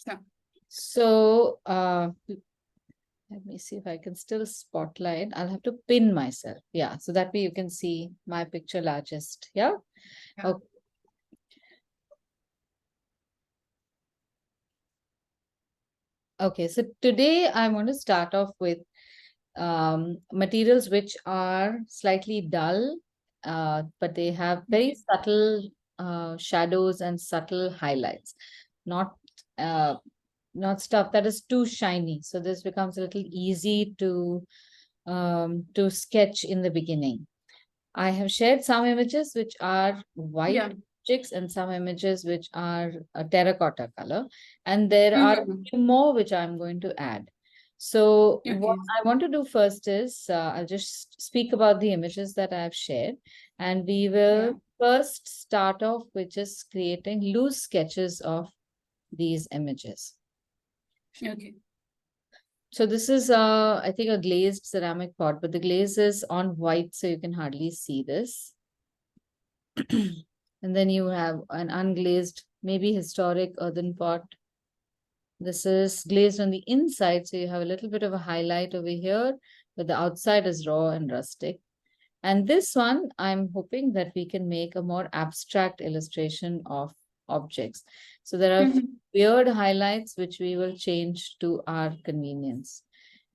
Sure. So let me see if I can still spotlight. I'll have to pin myself. Yeah, so that way you can see my picture largest. Yeah. Yeah. Okay. Okay, so today I want to start off with materials which are slightly dull, but they have very subtle shadows and subtle highlights, not uh, not stuff that is too shiny. So this becomes a little easy to sketch in the beginning. I have shared some images which are white Yeah. objects and some images which are a terracotta color. And there are a Mm-hmm. few more which I'm going to add. So what Okay. I want to do first is I'll just speak about the images that I've shared. And we Yeah. will first start off with just creating loose sketches of these images. Okay. So this is, I think, a glazed ceramic pot, but the glaze is on white, so you can hardly see this. And then you have an unglazed, maybe historic earthen pot. This is glazed on the inside, so you have a little bit of a highlight over here, but the outside is raw and rustic. And this one, I'm hoping that we can make a more abstract illustration of objects. So there are a few Mm-hmm. weird highlights which we will change to our convenience.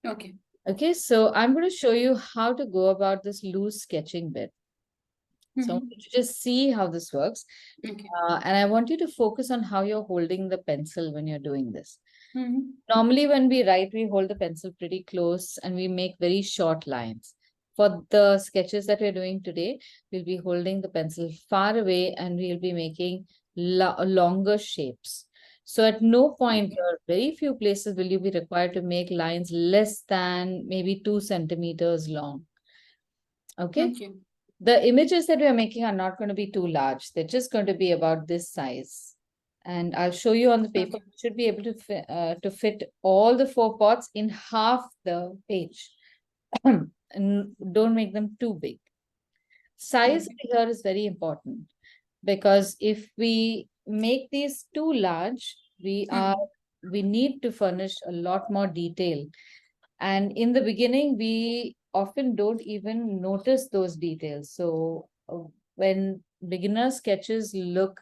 Okay. Okay, so I'm going to show you how to go about this loose sketching bit. So I want Mm-hmm. you to just see how this works. Okay. And I want you to focus on how you're holding the pencil when you're doing this. Mm-hmm. Normally, when we write, we hold the pencil pretty close and we make very short lines. For the sketches that we're doing today, we'll be holding the pencil far away and we'll be making longer shapes. So at no point Okay. or very few places will you be required to make lines less than maybe 2 centimeters long. Okay. Okay. The images that we are making are not going to be too large. They're just going to be about this size. And I'll show you on the paper. Okay. You should be able to fit all the 4 pots in half the page. And don't make them too big. Size Okay. here is very important because if we make these too large, Mm-hmm. we need to furnish a lot more detail. And in the beginning, we often don't even notice those details. So when beginner sketches look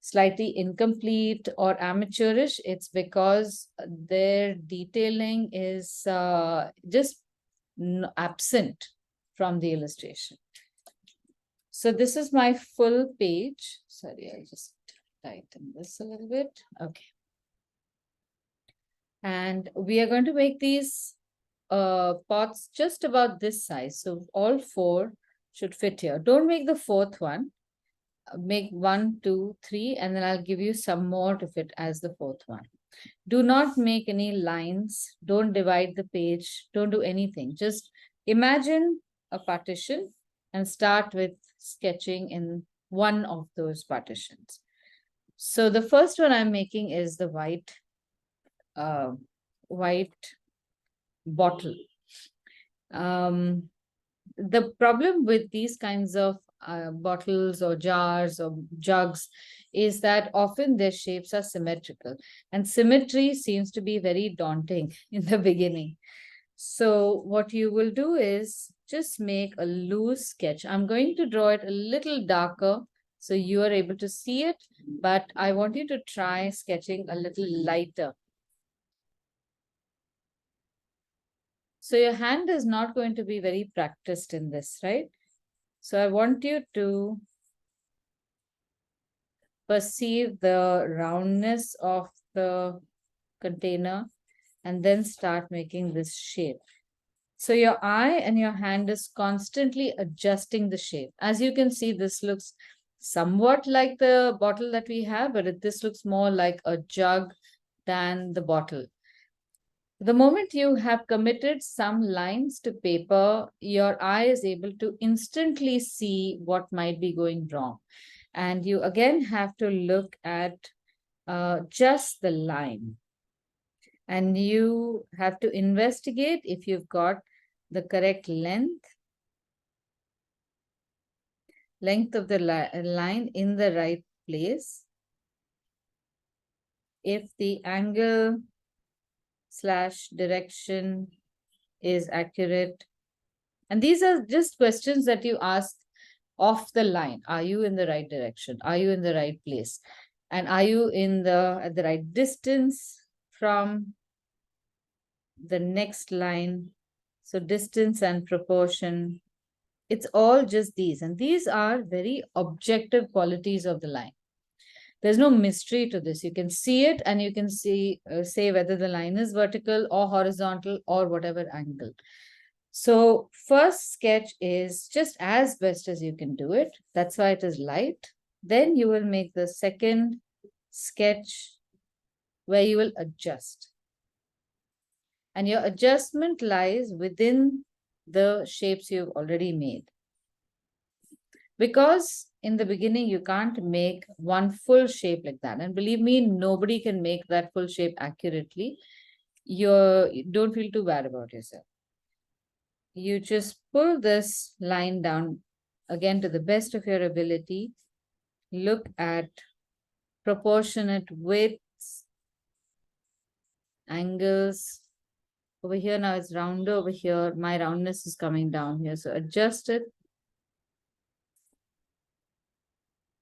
slightly incomplete or amateurish, it's because their detailing is just absent from the illustration. So this is my full page. Sorry, I'll just tighten this a little bit. Okay. And we are going to make these pots just about this size. So all 4 should fit here. Don't make the 4th one. Make 1, 2, 3, and then I'll give you some more to fit as the 4th one. Do not make any lines. Don't divide the page. Don't do anything. Just imagine a partition and start with sketching in one of those partitions. So the first one I'm making is the uh, white bottle. The problem with these kinds of bottles or jars or jugs is that often their shapes are symmetrical, and symmetry seems to be very daunting in the beginning. So what you will do is just make a loose sketch. I'm going to draw it a little darker so you are able to see it, but I want you to try sketching a little lighter. So your hand is not going to be very practiced in this, right? So I want you to perceive the roundness of the container and then start making this shape. So your eye and your hand is constantly adjusting the shape. As you can see, this looks somewhat like the bottle that we have, but this looks more like a jug than the bottle. The moment you have committed some lines to paper, your eye is able to instantly see what might be going wrong. And you again have to look at just the line. And you have to investigate if you've got the correct length of the line in the right place. if the angle / direction is accurate. And these are just questions that you ask off the line. Are you in the right direction? Are you in the right place? And are you at the right distance from the next line? So distance and proportion, it's all just these. And these are very objective qualities of the line. There's no mystery to this. You can see it and you can say whether the line is vertical or horizontal or whatever angle. So first sketch is just as best as you can do it. That's why it is light. Then you will make the second sketch where you will adjust. And your adjustment lies within the shapes you've already made. Because in the beginning, you can't make one full shape like that. And believe me, nobody can make that full shape accurately. Don't feel too bad about yourself. You just pull this line down again to the best of your ability. Look at proportionate widths, angles. Over here now it's rounder. Over here, my roundness is coming down here. So adjust it.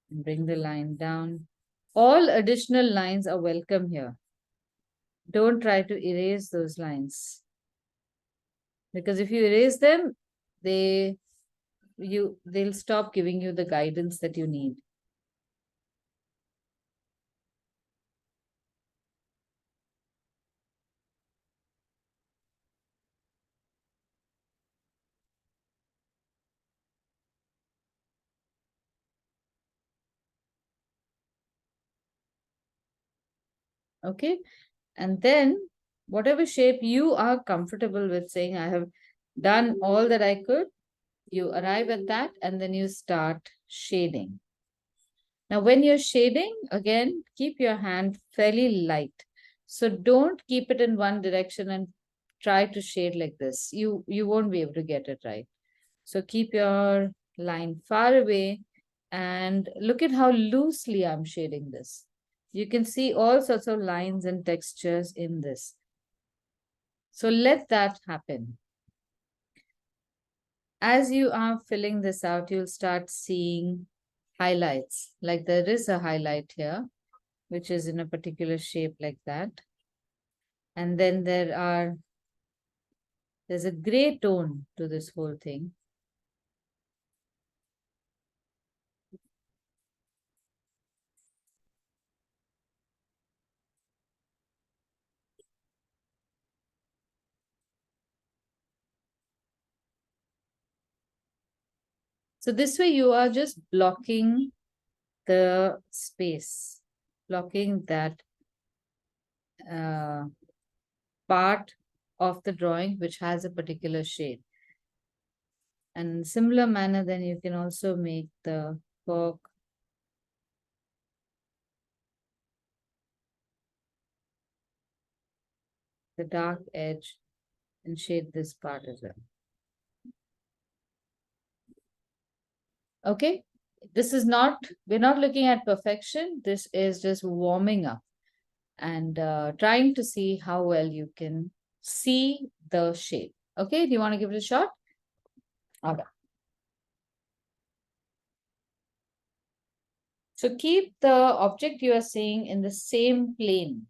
And bring the line down. All additional lines are welcome here. Don't try to erase those lines. Because if you erase them, they'll stop giving you the guidance that you need. Okay. And then whatever shape you are comfortable with saying, I have done all that I could, you arrive at that and then you start shading. Now, when you're shading, again, keep your hand fairly light. So don't keep it in one direction and try to shade like this. You won't be able to get it right. So keep your line far away and look at how loosely I'm shading this. You can see all sorts of lines and textures in this. So let that happen. As you are filling this out, you'll start seeing highlights. Like there is a highlight here, which is in a particular shape like that. And then there's a gray tone to this whole thing. So this way you are just blocking the space, blocking that part of the drawing which has a particular shade. And in similar manner, then you can also make the cork the dark edge and shade this part as well. Okay, we're not looking at perfection. This is just warming up and trying to see how well you can see the shape. Okay, do you want to give it a shot? Okay. So keep the object you are seeing in the same plane.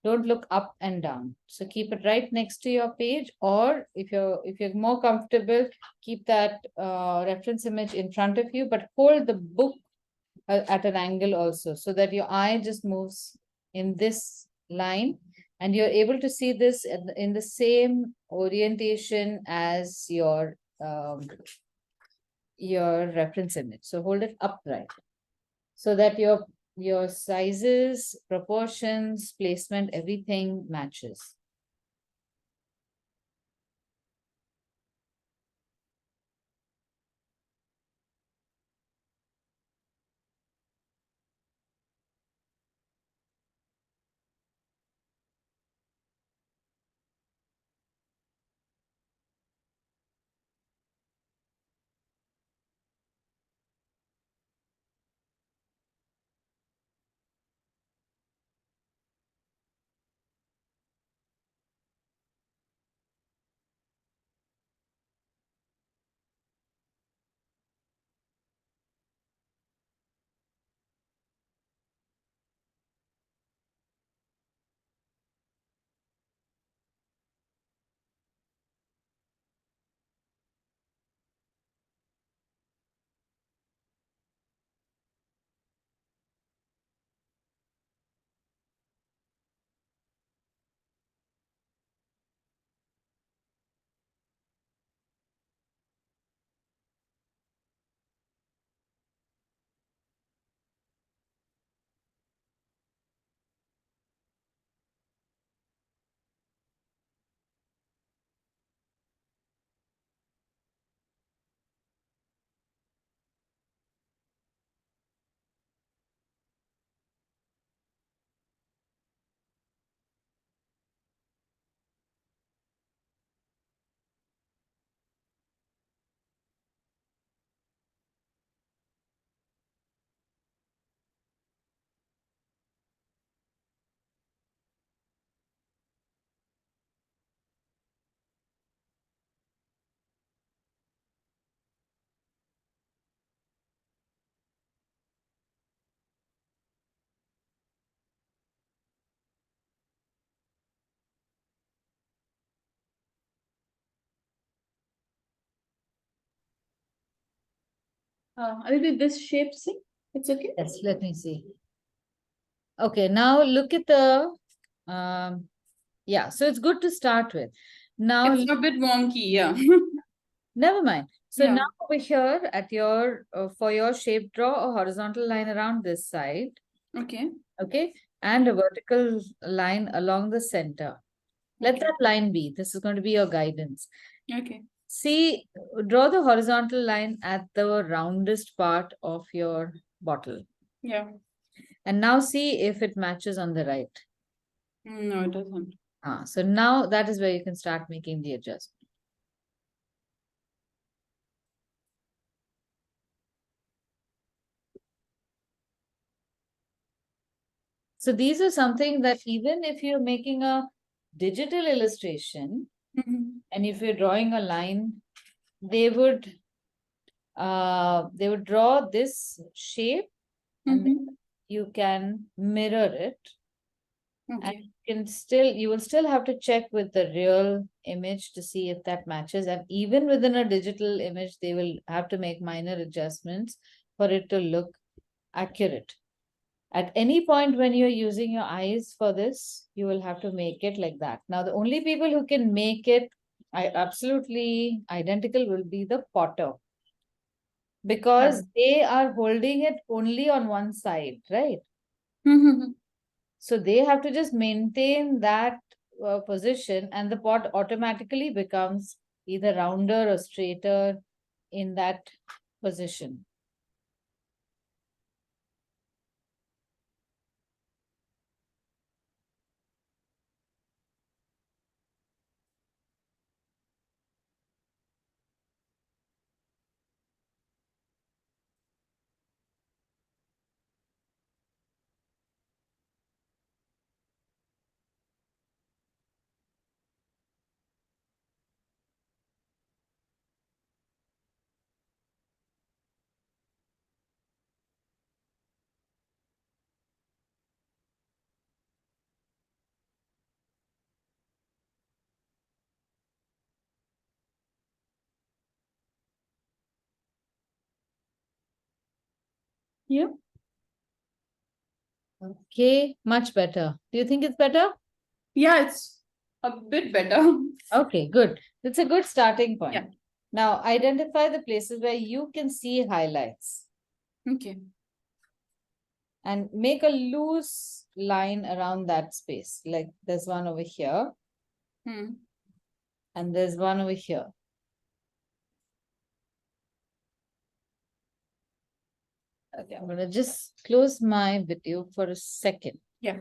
Don't look up and down. So keep it right next to your page, or if you're more comfortable, keep that reference image in front of you, but hold the book at an angle also, so that your eye just moves in this line and you're able to see this in the same orientation as your reference image. So hold it upright so that your sizes, proportions, placement, everything matches. Aditi, this shape, see? It's okay? Yes, let me see. Okay, now look at the, yeah, so it's good to start with. Now, It's a bit wonky, yeah. never mind. So Yeah. now over here at your, for your shape, draw a horizontal line around this side, Okay. okay? And a vertical line along the center. Let Okay. that line be. This is going to be your guidance. Okay. See, draw the horizontal line at the roundest part of your bottle. Yeah. And now see if it matches on the right. No, it doesn't. So now that is where you can start making the adjustment. So these are something that even if you're making a digital illustration and if you're drawing a line, they would draw this shape and then you can mirror it. And Okay. you will still have to check with the real image to see if that matches. And even within a digital image, they will have to make minor adjustments for it to look accurate. At any point when you're using your eyes for this, you will have to make it like that. Now, the only people who can make it absolutely identical will be the potter, because they are holding it only on one side, right? So they have to just maintain that position, and the pot automatically becomes either rounder or straighter in that position. Yeah. Okay, much better. Do you think it's better? Yeah, it's a bit better. Okay, good. That's a good starting point. Yeah. Now, identify the places where you can see highlights Okay. and make a loose line around that space. Like there's one over here and there's one over here. Okay, I'm going to just close my video for a second. Yeah.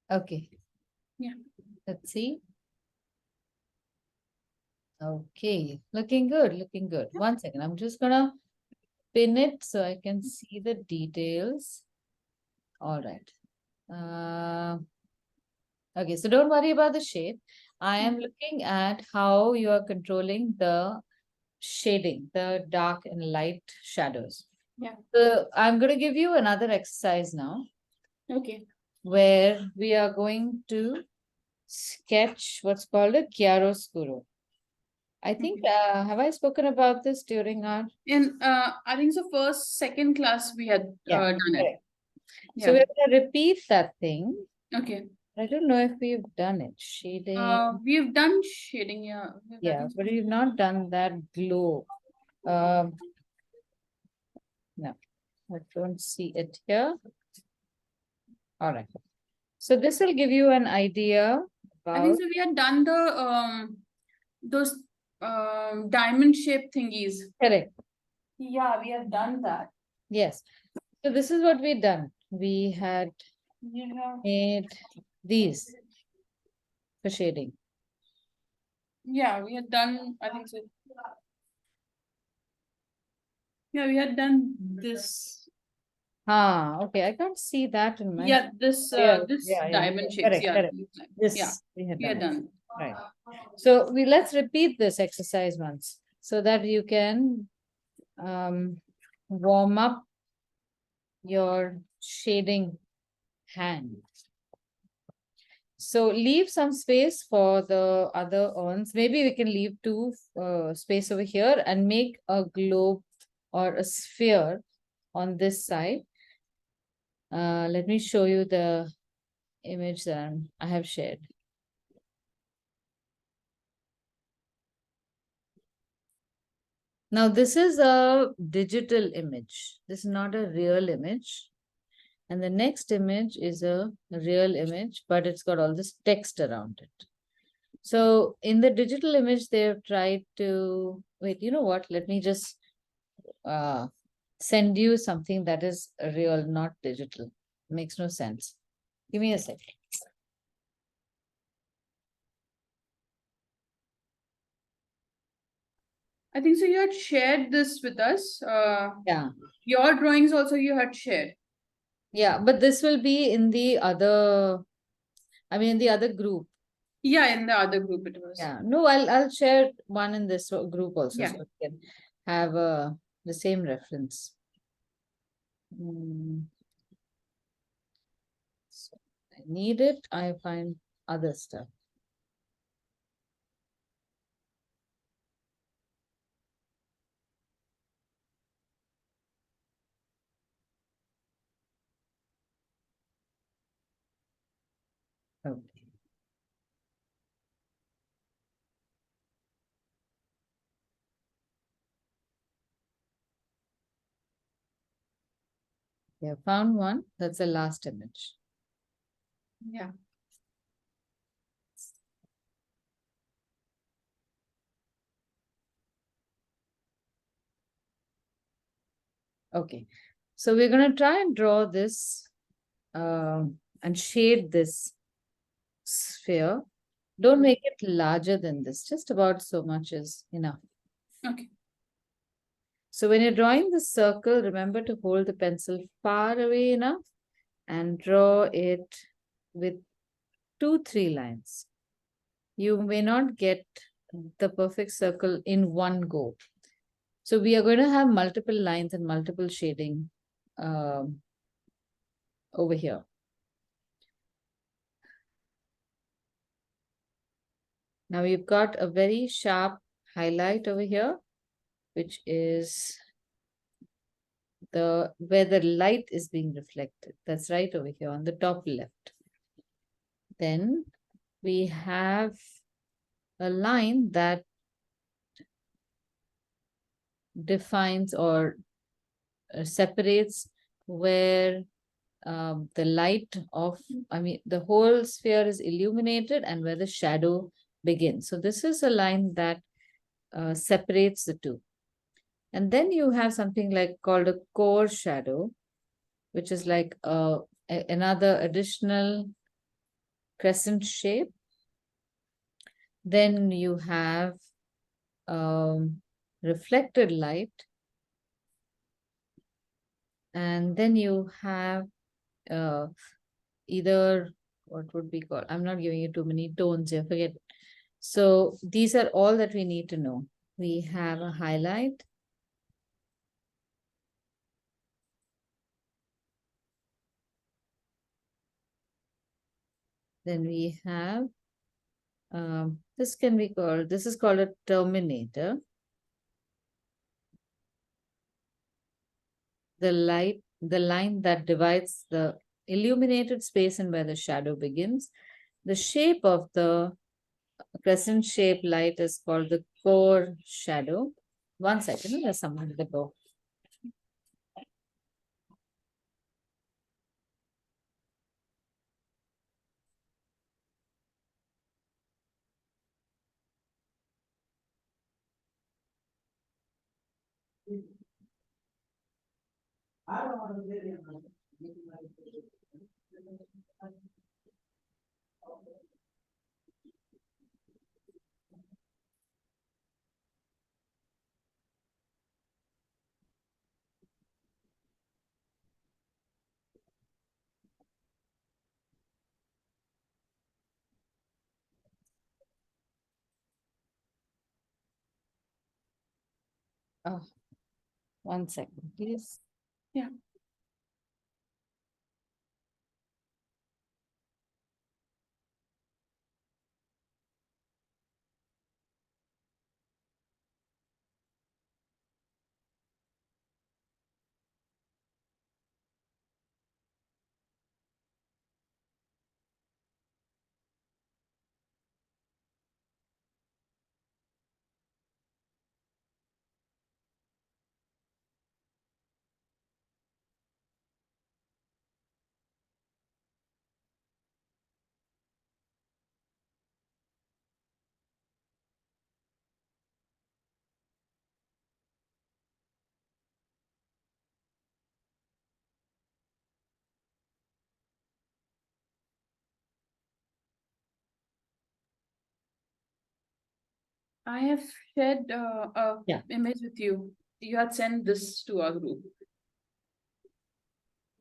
Okay. Yeah. Let's see. Okay, looking good, looking good. One second, I'm just gonna pin it so I can see the details. All right. Okay, so don't worry about the shape. I am looking at how you are controlling the shading, the dark and light shadows. Yeah. So I'm going to give you another exercise now Okay. where we are going to sketch what's called a chiaroscuro. I think, have I spoken about this during our? In I think so first, second class we had Yeah, done it. correct. So Yeah. we're going to repeat that thing. Okay. I don't know if we've done it. Shading. We've done shading, yeah. Yeah, but we've not done that glow. Um, no, I don't see it here. All right. So this will give you an idea I think about, so we had done the those diamond shaped thingies. correct. Yeah, we have done that. Yes. So this is what we done. We had Yeah. made these for shading. Yeah, we had done, I think so. Yeah, we had done this. Ah, okay. I can't see that in my. Yeah, this Yeah, this yeah, yeah. diamond shapes. Correct, Yeah. correct. This Yeah, we had we had done. done. Right. So let's repeat this exercise once so that you can warm up your shading hand. So leave some space for the other urns. Maybe we can leave two space over here and make a globe or a sphere on this side. Let me show you the image that I have shared. Now this is a digital image. This is not a real image. And the next image is a real image, but it's got all this text around it. So in the digital image, they've tried to, wait, you know what? Let me just send you something that is real, not digital. Makes no sense. Give me a second. I think so you had shared this with us. Yeah. Your drawings also you had shared. Yeah, but this will be in the other, I mean, in the other group. Yeah, in the other group it was. Yeah, no, I'll share one in this group also, Yeah. so we can have the same reference. So I need it. I find other stuff. Okay. Yeah, found one. That's the last image. Yeah. Okay. So we're going to try and draw this and shade this sphere. Don't make it larger than this. Just about so much is enough. Okay. So when you're drawing the circle, remember to hold the pencil far away enough and draw it with 2-3 lines. You may not get the perfect circle in one go. So we are going to have multiple lines and multiple shading over here. Now we've got a very sharp highlight over here, which is where the light is being reflected. That's right over here on the top left. Then we have a line that defines or separates where the light of, I mean, the whole sphere is illuminated and where the shadow begins. So this is a line that separates the two. And then you have something like called a core shadow, which is like another additional crescent shape. Then you have reflected light. And then you have either what would be called, I'm not giving you too many tones here, forget. So these are all that we need to know. We have a highlight. Then we have this can be called, this is called a terminator. The line that divides the illuminated space and where the shadow begins. The shape of the crescent shaped light is called the core shadow. 1 second, there's someone at the door. Oh, 1 second, please. Yeah. I have shared a Yeah. image with you. You had sent this to our group.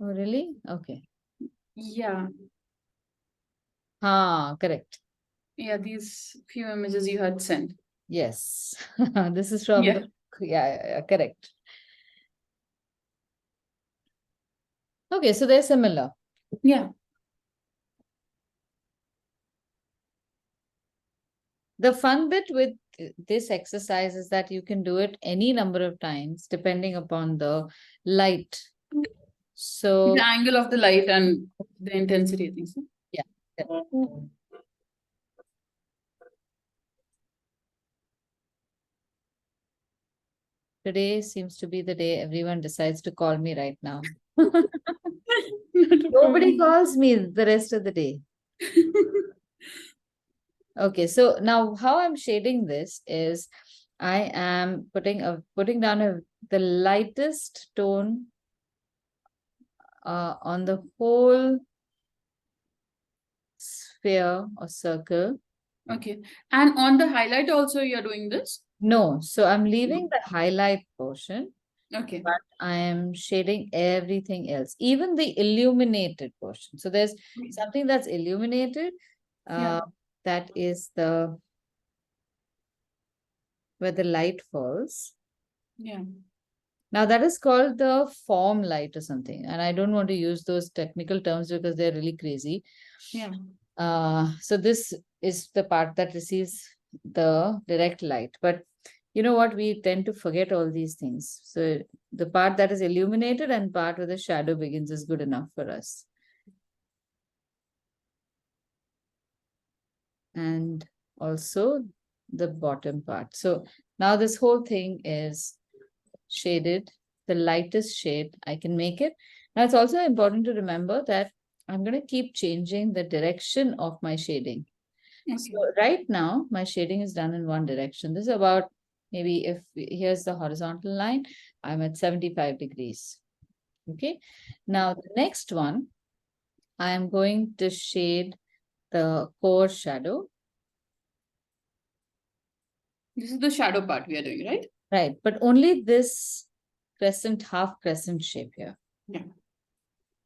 Oh, really? Okay. Yeah. Correct. Yeah, these few images you had sent. Yes. This is from Yeah. the, yeah, correct. Okay, so they're similar. Yeah. The fun bit with this exercise is that you can do it any number of times depending upon the light. So The angle of the light and the intensity, I think so. yeah. Today seems to be the day everyone decides to call me right now. Not a Nobody problem. calls me the rest of the day. Okay, so now how I'm shading this is I am putting down the lightest tone on the whole sphere or circle. Okay. And on the highlight also you're doing this? No, so I'm leaving the highlight portion, Okay. but I am shading everything else, even the illuminated portion. So there's something that's illuminated, Yeah. that is the where the light falls. Yeah. Now that is called the form light or something, and I don't want to use those technical terms because they're really crazy. Yeah. So this is the part that receives the direct light, but you know what? We tend to forget all these things. So the part that is illuminated and part where the shadow begins is good enough for us. And also the bottom part. So now this whole thing is shaded, the lightest shade I can make it. Now it's also important to remember that I'm going to keep changing the direction of my shading. Okay. So right now my shading is done in one direction. This is about, maybe if here's the horizontal line, I'm at 75 degrees. Okay. Now the next one, I am going to shade the core shadow. This is the shadow part we are doing, right? Right, but only this crescent, half crescent shape here. Yeah.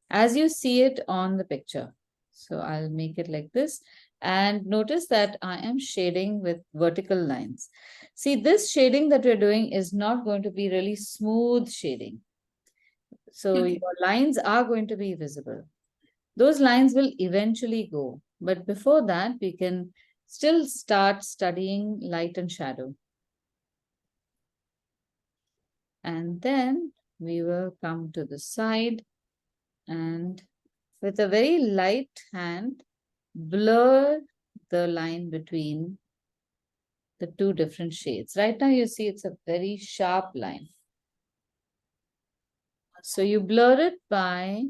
As you see it on the picture. So I'll make it like this. And notice that I am shading with vertical lines. See, this shading that we're doing is not going to be really smooth shading. So Okay. your lines are going to be visible. Those lines will eventually go. But before that, we can still start studying light and shadow. And then we will come to the side and with a very light hand, blur the line between the two different shades. Right now you see it's a very sharp line. So you blur it by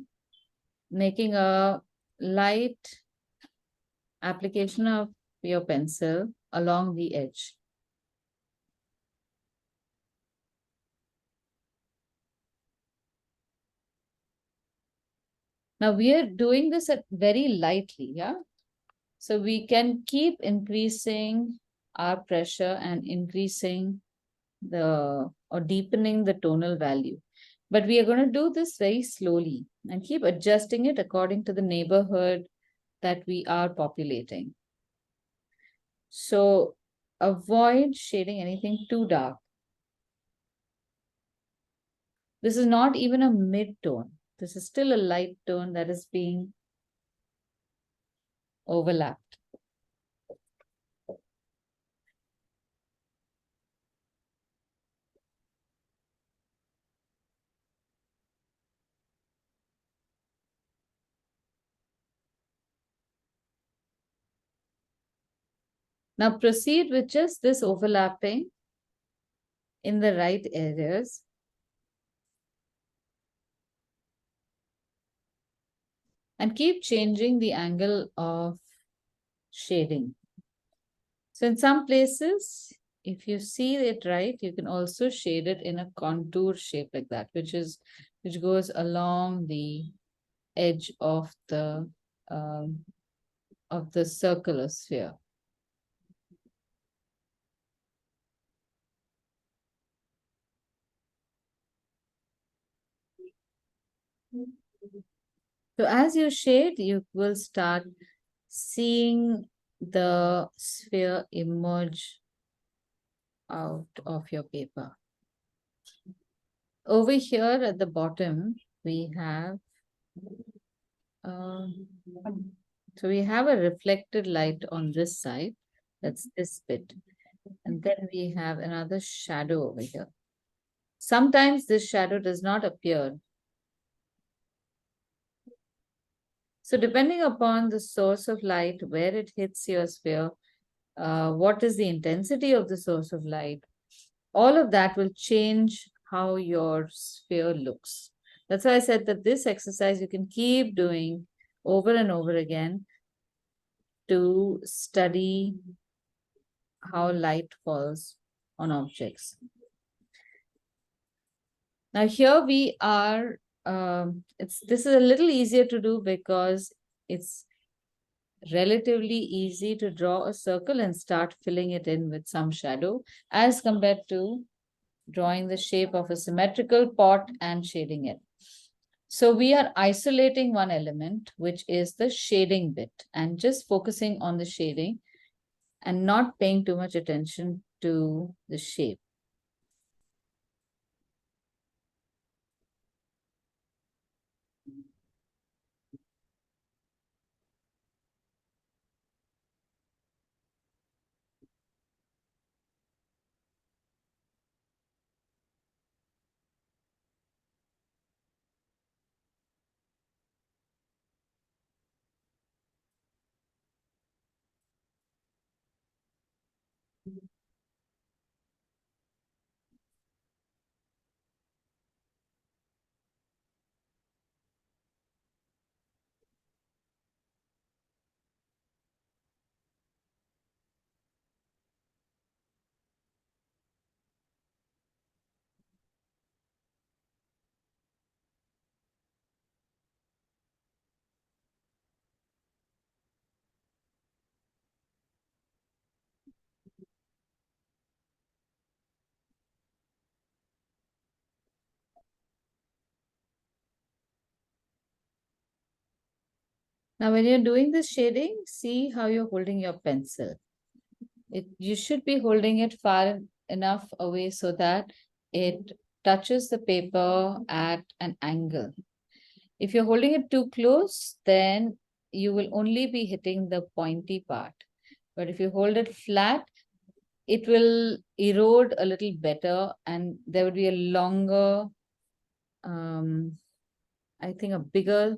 making a light application of your pencil along the edge. Now we are doing this at very lightly, yeah? So we can keep increasing our pressure and increasing or deepening the tonal value. But we are going to do this very slowly and keep adjusting it according to the neighborhood that we are populating. So avoid shading anything too dark. This is not even a mid-tone. This is still a light tone that is being overlapped. Now proceed with just this overlapping in the right areas. And keep changing the angle of shading. So in some places, if you see it right, you can also shade it in a contour shape like that, which goes along the edge um, of the circular sphere. So as you shade, you will start seeing the sphere emerge out of your paper. Over here at the bottom, we have so we have a reflected light on this side. That's this bit. And then we have another shadow over here. Sometimes this shadow does not appear. So depending upon the source of light, where it hits your sphere, what is the intensity of the source of light, all of that will change how your sphere looks. That's why I said that this exercise you can keep doing over and over again to study how light falls on objects. Now here we are, this is a little easier to do because it's relatively easy to draw a circle and start filling it in with some shadow as compared to drawing the shape of a symmetrical pot and shading it. So we are isolating one element, which is the shading bit, and just focusing on the shading and not paying too much attention to the shape. Now, when you're doing this shading, see how you're holding your pencil. You should be holding it far enough away so that it touches the paper at an angle. If you're holding it too close, then you will only be hitting the pointy part. But if you hold it flat, it will erode a little better and there would be a longer, I think a bigger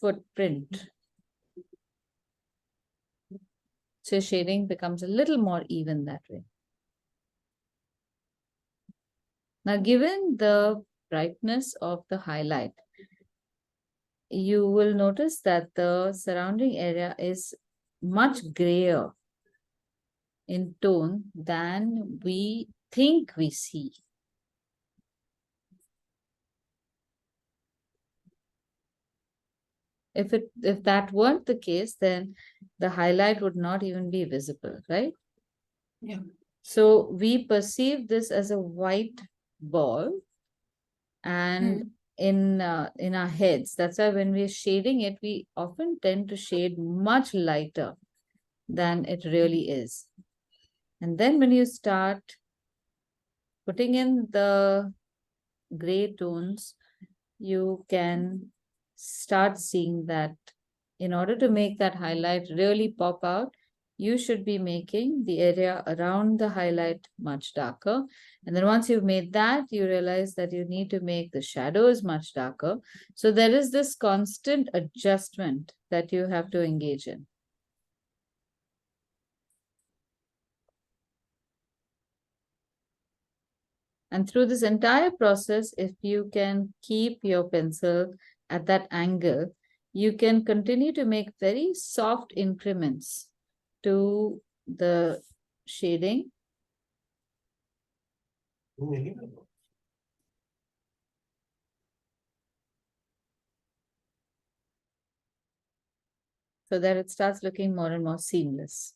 footprint. So shading becomes a little more even that way. Now, given the brightness of the highlight, you will notice that the surrounding area is much grayer in tone than we think we see. If that weren't the case, then the highlight would not even be visible, right? Yeah. So we perceive this as a white ball, and in our heads, that's why when we're shading it, we often tend to shade much lighter than it really is. And then when you start putting in the gray tones, you can start seeing that in order to make that highlight really pop out, you should be making the area around the highlight much darker. And then once you've made that, you realize that you need to make the shadows much darker. So there is this constant adjustment that you have to engage in. And through this entire process, if you can keep your pencil at that angle, you can continue to make very soft increments to the shading. So that it starts looking more and more seamless.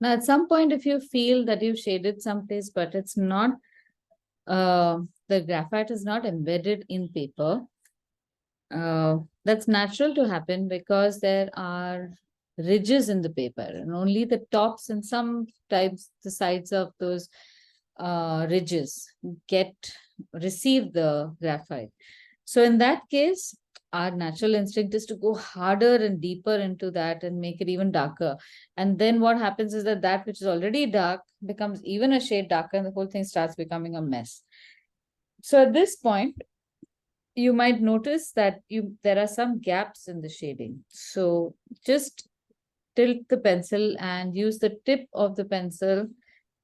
Now, at some point, if you feel that you've shaded someplace, but it's not, the graphite is not embedded in paper, that's natural to happen because there are ridges in the paper and only the tops and sometimes the sides of those ridges receive the graphite. So in that case, our natural instinct is to go harder and deeper into that and make it even darker. And then what happens is that which is already dark becomes even a shade darker and the whole thing starts becoming a mess. So at this point, you might notice that there are some gaps in the shading. So just tilt the pencil and use the tip of the pencil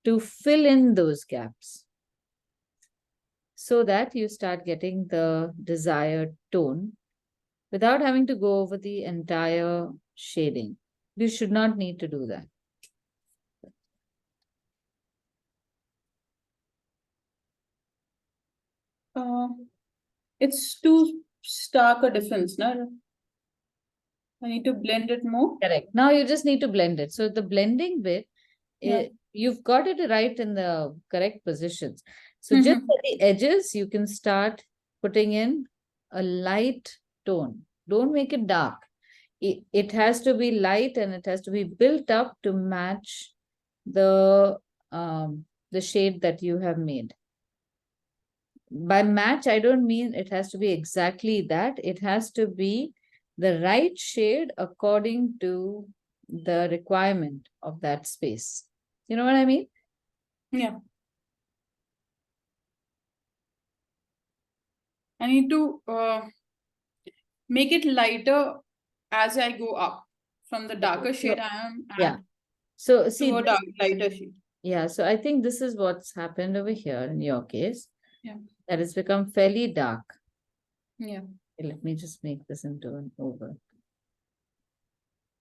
to fill in those gaps so that you start getting the desired tone without having to go over the entire shading. You should not need to do that. It's too stark a difference, no? I need to blend it more. Correct. Now you just need to blend it. So the blending bit, Yeah. you've got it right in the correct positions. So just at the edges, you can start putting in a light tone. Don't make it dark. It has to be light and it has to be built up to match the shade that you have made. By match, I don't mean it has to be exactly that. It has to be the right shade according to the requirement of that space. You know what I mean? Yeah. I need to make it lighter as I go up from the darker shade I am at. Yeah. So see, to a lighter shade. Yeah, so I think this is what's happened over here in your case. Yeah. That has become fairly dark. Yeah. Okay, let me just make this into an oval.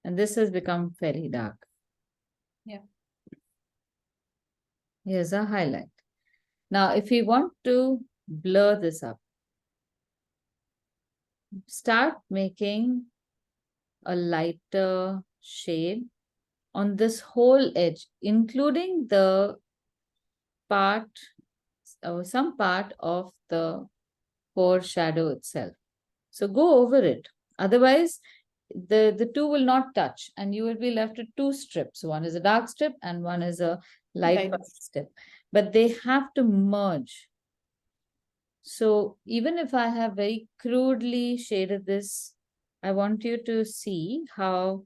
And this has become very dark. Yeah. Here's a highlight. Now, if we want to blur this up, start making a lighter shade on this whole edge, including the part or some part of the foreshadow itself. So go over it. Otherwise, the two will not touch and you will be left with two strips. One is a dark strip and one is a light Light. strip. But they have to merge. So even if I have very crudely shaded this, I want you to see how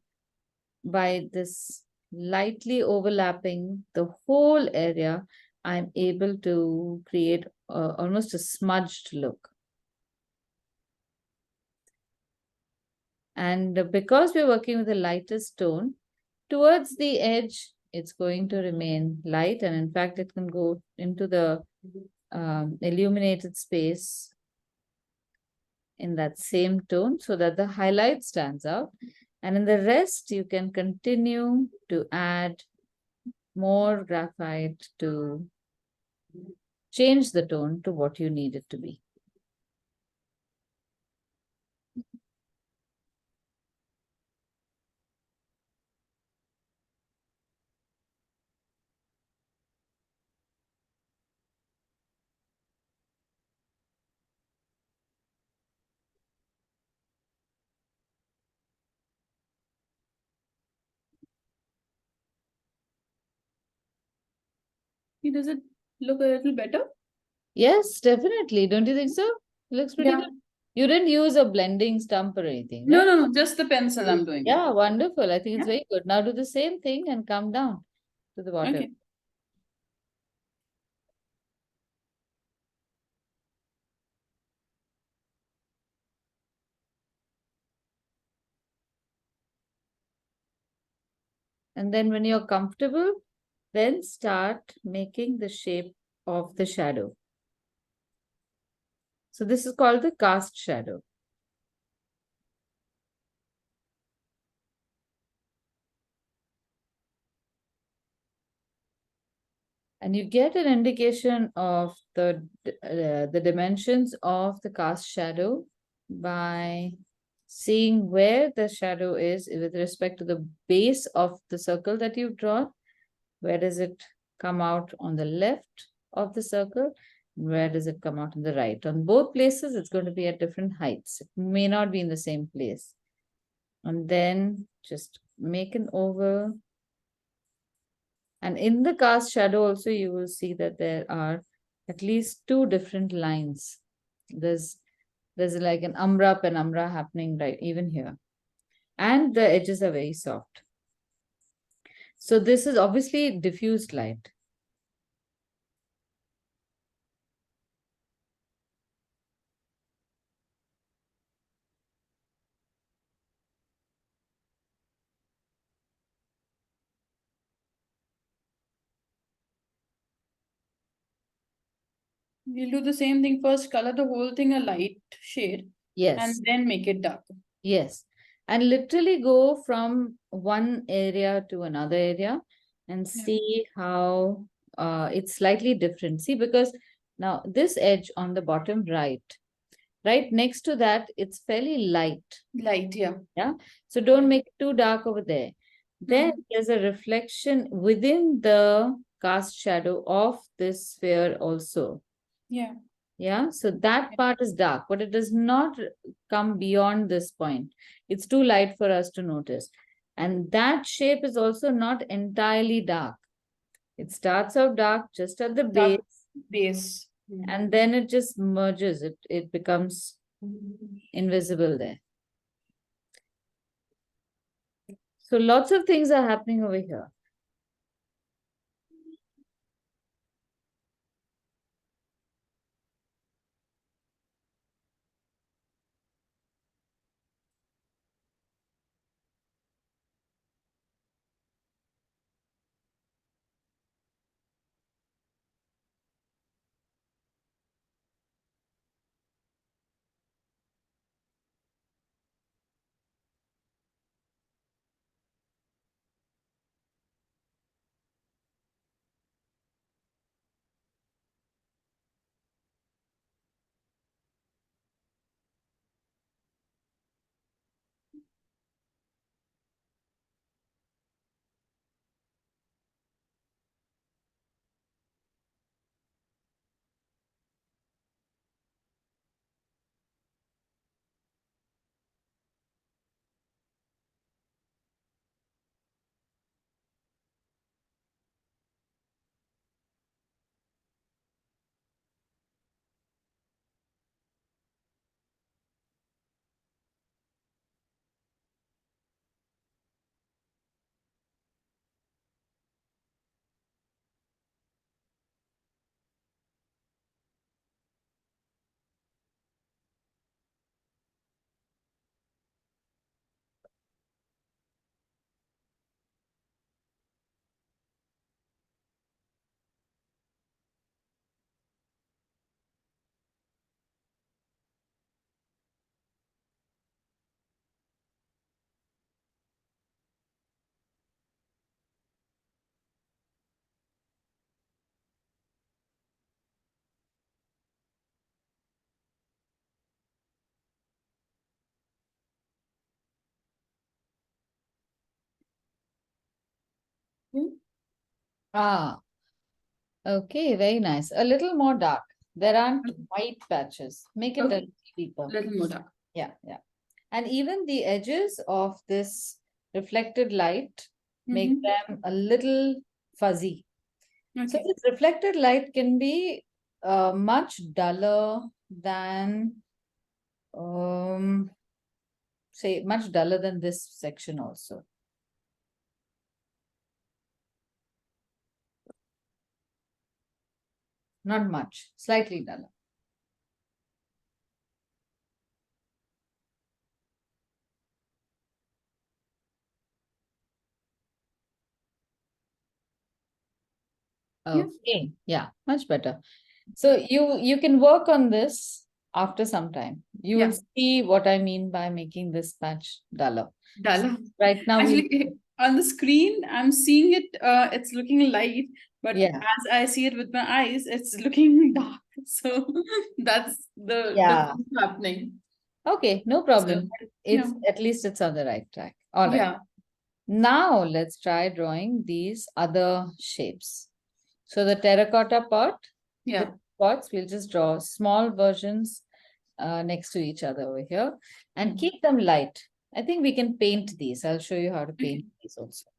by this lightly overlapping the whole area, I'm able to create almost a smudged look. And because we're working with the lightest tone, towards the edge, it's going to remain light. And in fact, it can go into the illuminated space in that same tone so that the highlight stands out. And in the rest, you can continue to add more graphite to change the tone to what you need it to be. Does it look a little better? Yes, definitely. Don't you think so? Looks pretty Yeah. good. You didn't use a blending stump or anything, No, right? no, no, just the pencil I'm doing. Yeah, wonderful. I think it's Yeah. very good. Now do the same thing and come down to the bottom. Okay. And then when you're comfortable, then start making the shape of the shadow. So this is called the cast shadow. And you get an indication of the dimensions of the cast shadow by seeing where the shadow is with respect to the base of the circle that you've drawn. Where does it come out on the left of the circle? Where does it come out on the right? On both places, it's going to be at different heights. It may not be in the same place. And then just make an oval. And in the cast shadow also, you will see that there are at least two different lines. There's like an umbra penumbra happening right even here. And the edges are very soft. So this is obviously diffused light. We'll do the same thing first, color the whole thing a light shade Yes. and then make it darker. Yes. And literally go from one area to another area and see how it's slightly different. See, because now this edge on the bottom right next to that, it's fairly light. Light, yeah. Yeah. So don't make it too dark over there. Then there's a reflection within the cast shadow of this sphere also. Yeah. Yeah, so that part is dark, but it does not come beyond this point. It's too light for us to notice. And that shape is also not entirely dark. It starts out dark just at the Dark base, base. and then it just merges. It becomes invisible there. So lots of things are happening over here. Ah, okay, very nice. A little more dark. There aren't Okay. white patches. Make it a Okay. little deeper. Little more dark. Yeah, yeah. And even the edges of this reflected light make Mm-hmm. them a little fuzzy. So Okay. this reflected light can be much duller than, um, say, much duller than this section also. Not much, slightly duller. Yeah. Okay, yeah, much better. So you can work on this after some time. You will Yeah. see what I mean by making this patch duller. So Dull. right now we'll, Actually, on the screen, I'm seeing it. It's looking light, but yeah, as I see it with my eyes, it's looking dark. So that's the yeah. difference happening. Okay, no So problem. yeah, It's at least it's on the right track. All right. yeah, Now let's try drawing these other shapes. So the terracotta pot, the yeah. pots, we'll just draw small versions next to each other over here and Mhm. keep them light. I think we can paint these. I'll show you how to paint Okay. these also.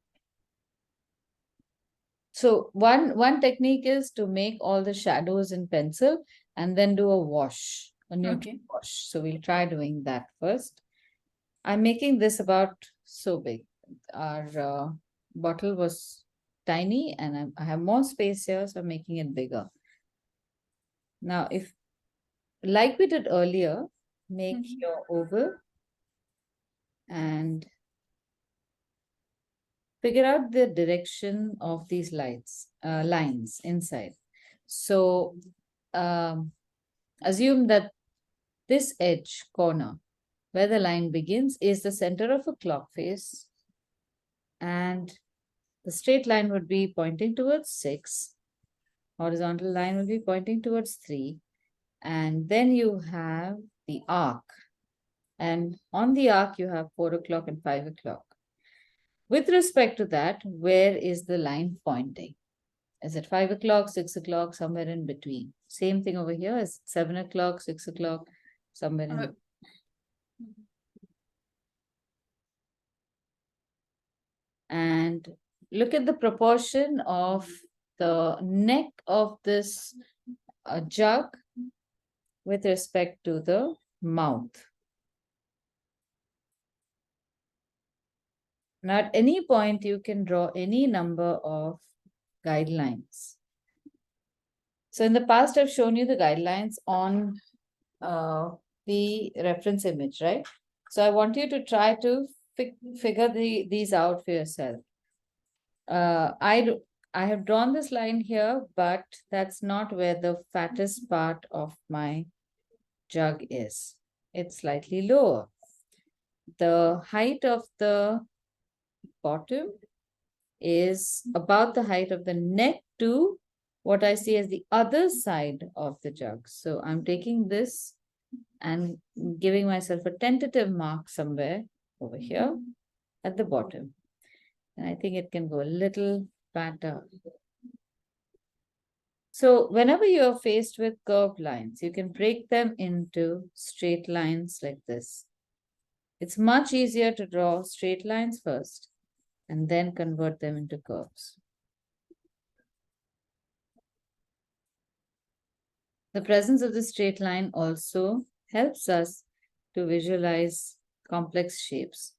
So one technique is to make all the shadows in pencil and then do a wash, a neutral Okay. wash. So we'll try doing that first. I'm making this about so big. Our bottle was tiny and I have more space here, so I'm making it bigger. Now, if like we did earlier, make Mhm. your oval and figure out the direction of these lines inside. So assume that this edge corner where the line begins is the center of a clock face, and the straight line would be pointing towards 6, horizontal line will be pointing towards 3, and then you have the arc, and on the arc you have 4 o'clock and 5 o'clock. With respect to that, where is the line pointing? Is it 5 o'clock, 6 o'clock, somewhere in between? Same thing over here. Is it 7 o'clock, 6 o'clock, somewhere in Uh, between? And look at the proportion of the neck of this jug with respect to the mouth. Now, at any point, you can draw any number of guidelines. So in the past, I've shown you the guidelines on the reference image, right? So I want you to try to figure these out for yourself. I have drawn this line here, but that's not where the fattest part of my jug is. It's slightly lower. The height of the bottom is about the height of the neck to what I see as the other side of the jug. So I'm taking this and giving myself a tentative mark somewhere over here at the bottom. And I think it can go a little fatter. So whenever you're faced with curved lines, you can break them into straight lines like this. It's much easier to draw straight lines first and then convert them into curves. The presence of the straight line also helps us to visualize complex shapes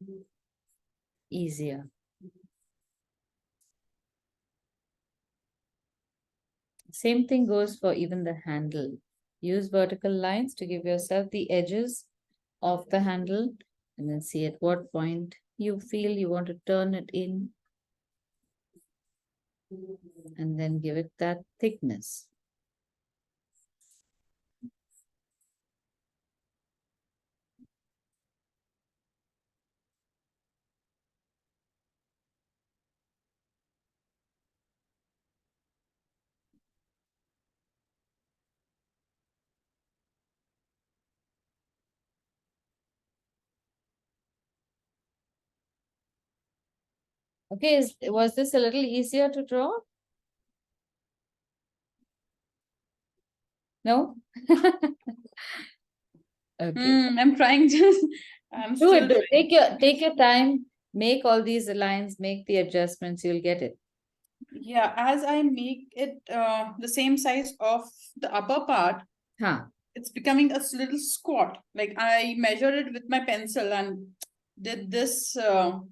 easier. Same thing goes for even the handle. Use vertical lines to give yourself the edges of the handle and then see at what point you feel you want to turn it in and then give it that thickness. Okay, was this a little easier to draw? No? Okay. I'm trying to. I'm Do still it. Do trying. it. Take your time. Make all these lines. Make the adjustments. You'll get it. Yeah, as I make it the same size of the upper part, Huh. it's becoming a little squat. Like I measured it with my pencil and did this so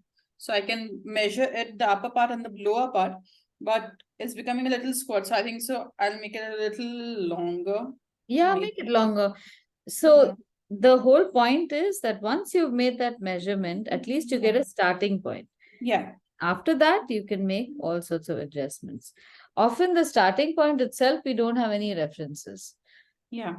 I can measure it the upper part and the lower part, but it's becoming a little squat. So I think so I'll make it a little longer. Yeah, Maybe. make it longer. Yeah. So the whole point is that once you've made that measurement, at least you get a starting point. Yeah. After that, you can make all sorts of adjustments. Often the starting point itself, we don't have any references. Yeah.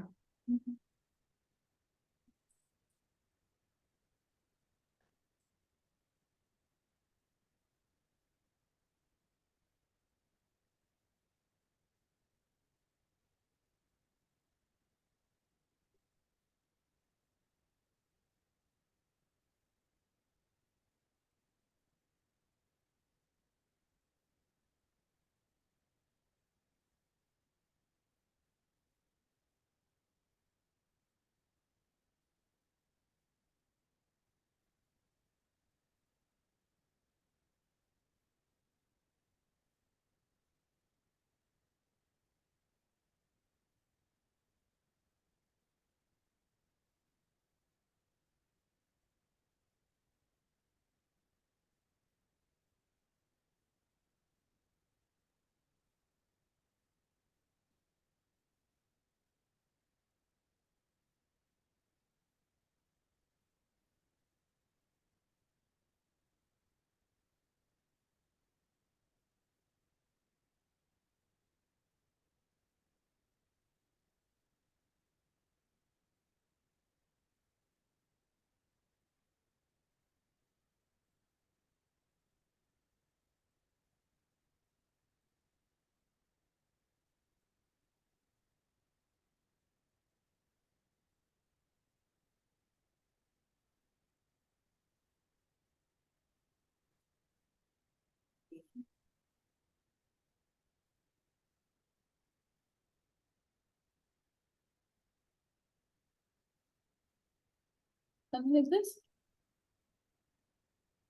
Something like this.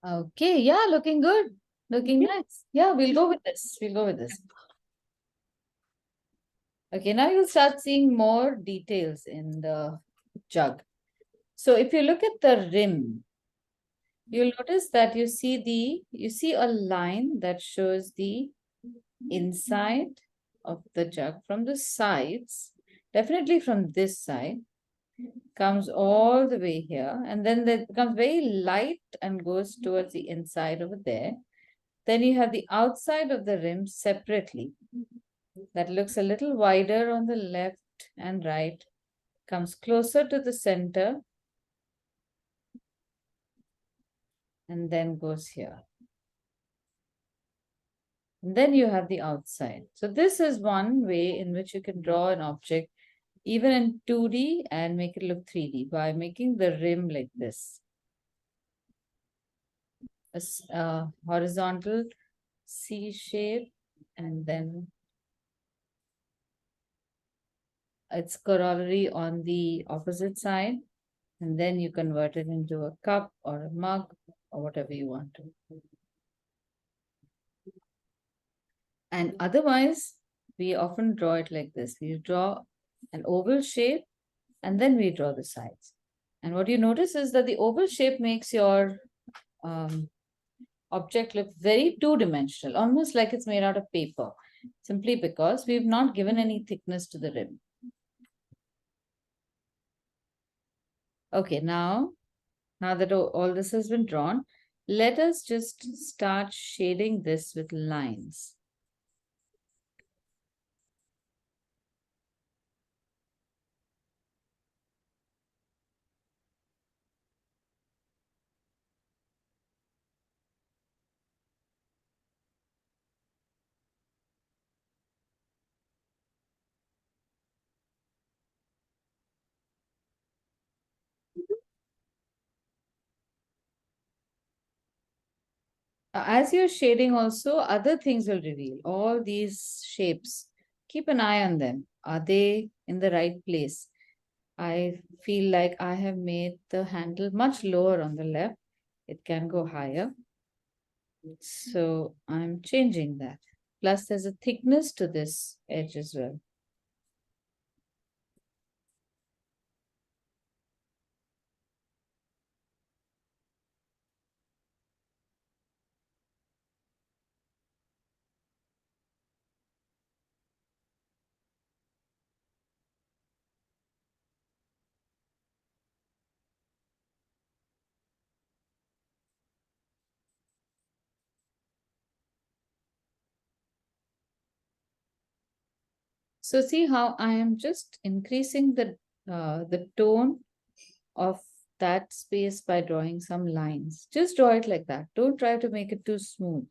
Okay, yeah, looking good. Looking nice. Yeah, we'll go with this. We'll go with this. Okay, now you'll start seeing more details in the jug. So if you look at the rim, you'll notice that you see a line that shows the inside of the jug from the sides, definitely from this side, comes all the way here, and then it becomes very light and goes towards the inside over there. Then you have the outside of the rim separately. That looks a little wider on the left and right, comes closer to the center, and then goes here. And then you have the outside. So this is one way in which you can draw an object even in 2D and make it look 3D by making the rim like this. A horizontal C shape, and then its corollary on the opposite side, and then you convert it into a cup or a mug or whatever you want to. And otherwise, we often draw it like this. We draw an oval shape and then we draw the sides. And what you notice is that the oval shape makes your object look very two-dimensional, almost like it's made out of paper, simply because we've not given any thickness to the rim. Okay, now that all this has been drawn, let us just start shading this with lines. As you're shading also, other things will reveal. All these shapes, keep an eye on them. Are they in the right place. I feel like I have made the handle much lower on the left. It can go higher. So I'm changing that. Plus there's a thickness to this edge as well. So see how I am just increasing the tone of that space by drawing some lines. Just draw it like that. Don't try to make it too smooth.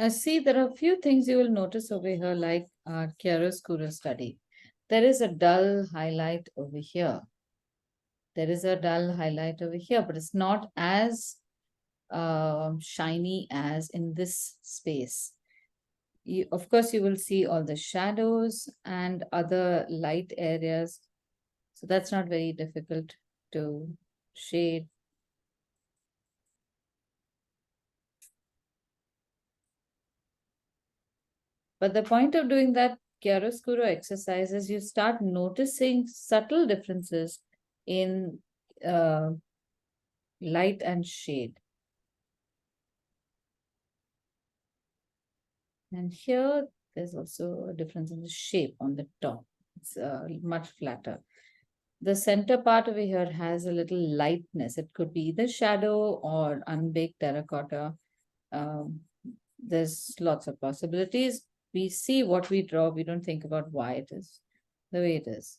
See, there are a few things you will notice over here, like our chiaroscuro study. There is a dull highlight over here. There is a dull highlight over here, but it's not as shiny as in this space. Of course, you will see all the shadows and other light areas. So that's not very difficult to shade. But the point of doing that chiaroscuro exercise is you start noticing subtle differences in light and shade. And here, there's also a difference in the shape on the top. It's much flatter. The center part over here has a little lightness. It could be either shadow or unbaked terracotta. There's lots of possibilities. We see what we draw. We don't think about why it is the way it is.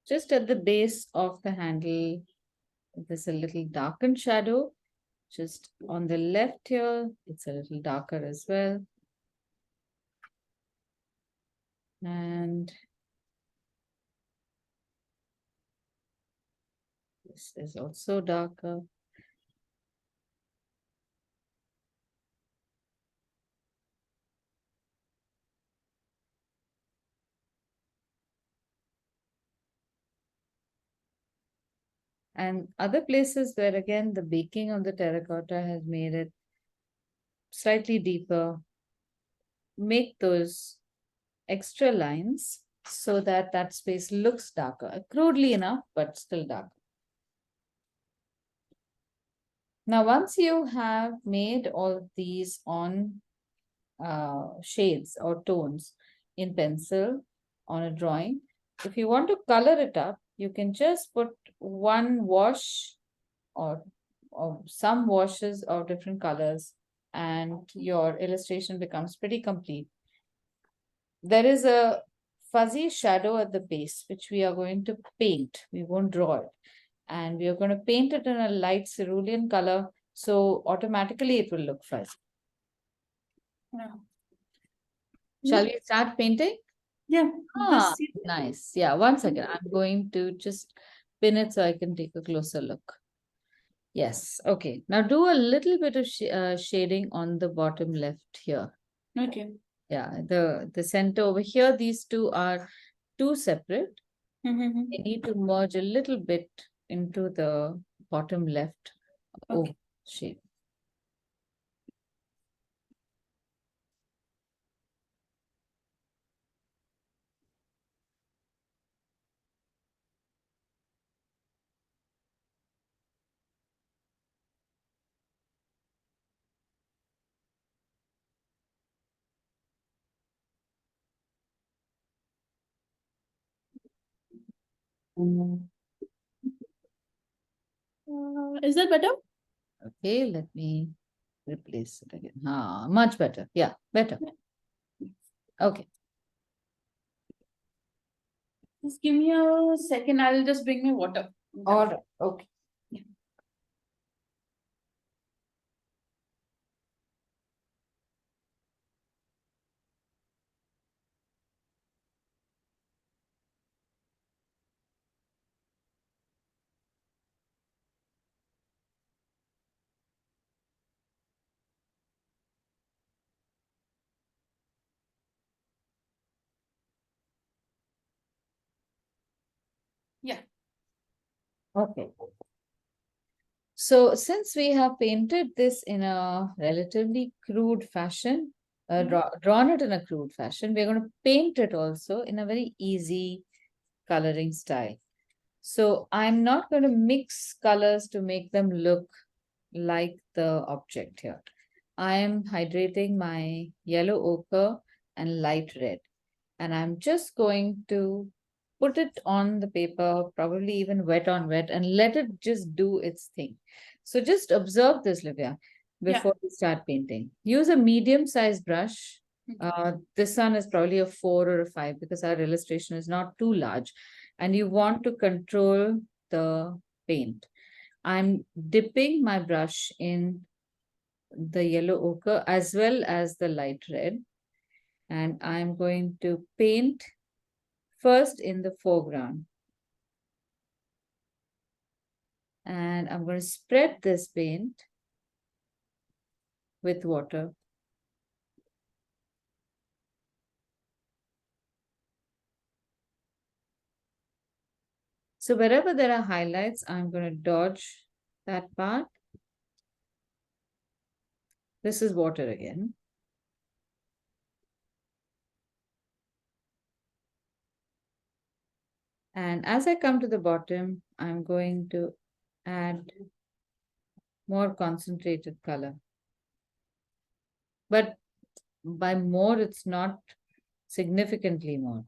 Just at the base of the handle, there's a little darkened shadow. Just on the left here, it's a little darker as well. And this is also darker. And other places where again the baking of the terracotta has made it slightly deeper, make those extra lines so that that space looks darker, crudely enough, but still dark. Now, once you have made all these on shades or tones in pencil on a drawing, if you want to color it up, you can just put one wash or some washes of different colors and your illustration becomes pretty complete. There is a fuzzy shadow at the base, which we are going to paint. We won't draw it. And we are going to paint it in a light cerulean color So automatically it will look fuzzy. Yeah. Shall we start painting? Yeah. Ah, This. nice. Yeah, one second. I'm going to just pin it so I can take a closer look. Yes. Okay. Now do a little bit of shading on the bottom left here. Okay. Yeah, the center over here, these two are two separate. Mm-hmm. They need to merge a little bit into the bottom left Okay. shape. Is that better? Okay, let me replace it again. Ah, much better. Yeah, better. Okay. Just give me a second. I'll just bring my water. All right. Okay. Yeah. Okay. So since we have painted this in a relatively crude fashion, drawn it in a crude fashion, we're going to paint it also in a very easy coloring style. So I'm not going to mix colors to make them look like the object here. I am hydrating my yellow ochre and light red. And I'm just going to put it on the paper, probably even wet on wet, and let it just do its thing. So just observe this, Livia, before we start painting. Use a medium-sized brush. This one is probably a 4 or a 5 because our illustration is not too large. And you want to control the paint. I'm dipping my brush in the yellow ochre as well as the light red. And I'm going to paint first in the foreground. And I'm going to spread this paint with water. So wherever there are highlights, I'm going to dodge that part. This is water again. And as I come to the bottom, I'm going to add more concentrated color. But by more, it's not significantly more.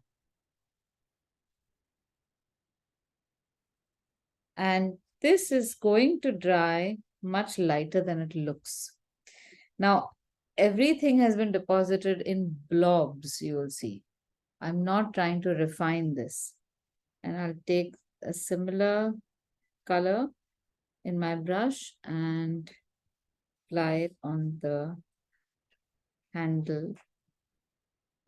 And this is going to dry much lighter than it looks. Now, everything has been deposited in blobs, you will see. I'm not trying to refine this. And I'll take a similar color in my brush and apply it on the handle.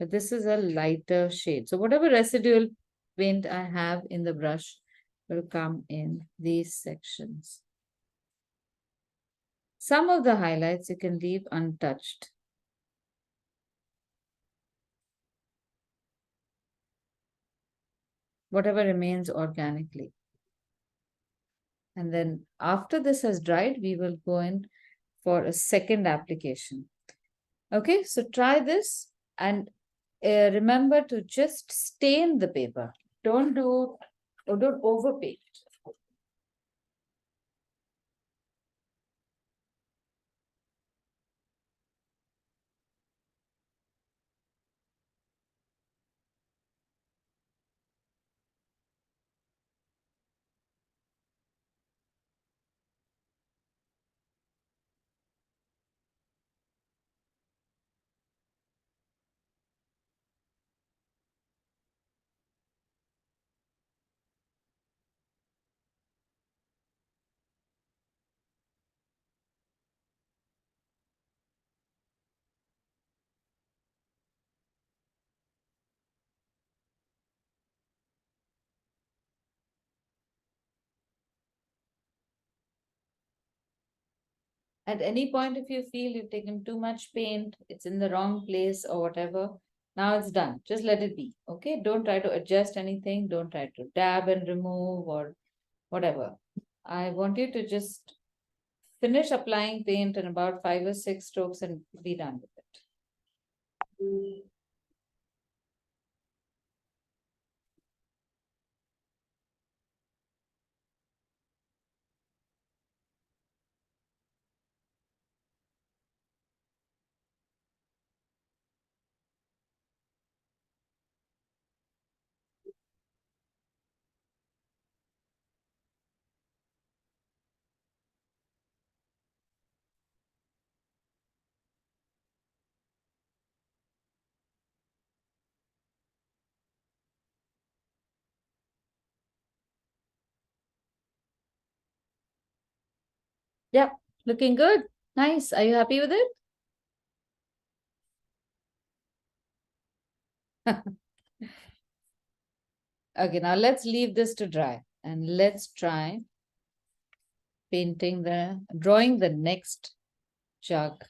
But this is a lighter shade. So whatever residual paint I have in the brush will come in these sections. Some of the highlights you can leave untouched. Whatever remains organically. And then after this has dried, we will go in for a second application. Okay, so try this and remember to just stain the paper. Don't overpaint. At any point, if you feel you've taken too much paint, it's in the wrong place or whatever, now it's done. Just let it be. Okay. Don't try to adjust anything. Don't try to dab and remove or whatever. I want you to just finish applying paint in about 5 or 6 strokes and be done with it. Yeah, looking good. Nice. Are you happy with it? Okay, now let's leave this to dry and let's try drawing the next jug.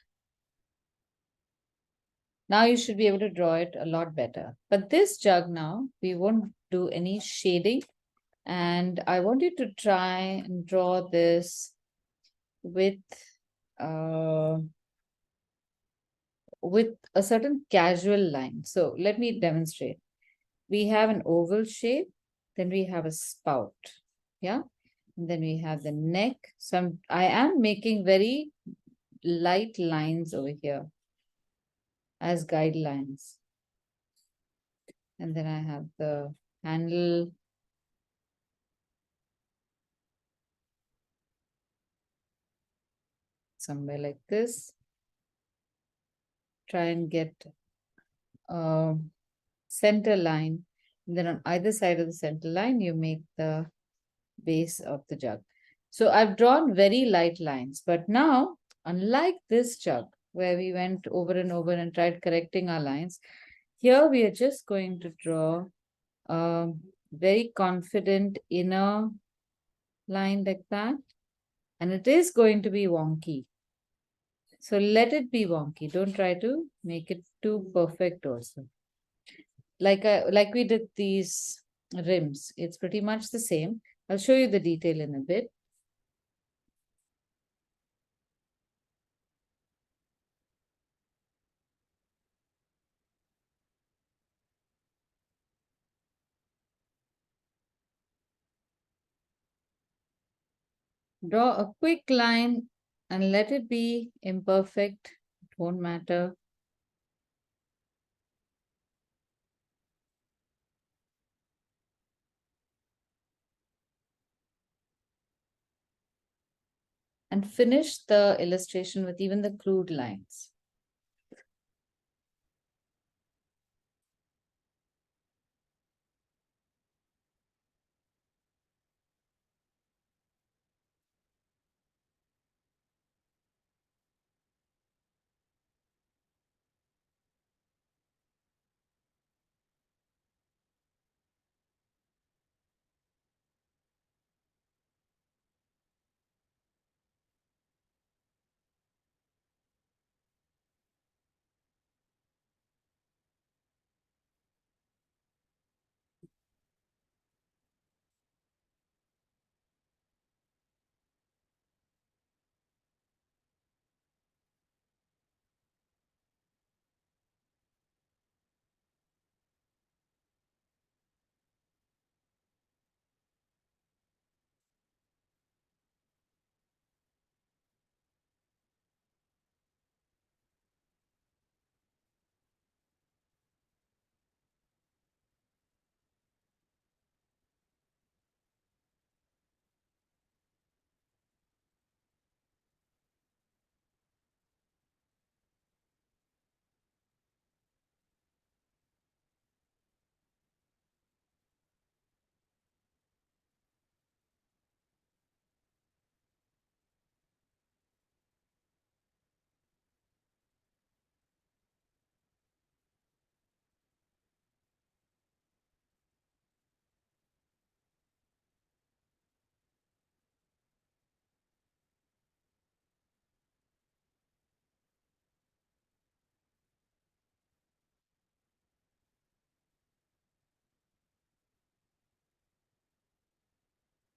Now you should be able to draw it a lot better. But this jug now, we won't do any shading. And I want you to try and draw this with uh, with a certain casual line. So let me demonstrate. We have an oval shape, then we have a spout. Yeah. And then we have the neck. So I am making very light lines over here as guidelines. And then I have the handle. Somewhere like this. Try and get a center line. And then on either side of the center line, you make the base of the jug. So I've drawn very light lines, but now, unlike this jug, where we went over and over and tried correcting our lines, here we are just going to draw a very confident inner line like that. And it is going to be wonky. So let it be wonky. Don't try to make it too perfect also. Like we did these rims, it's pretty much the same. I'll show you the detail in a bit. Draw a quick line and let it be imperfect. It won't matter. And finish the illustration with even the crude lines.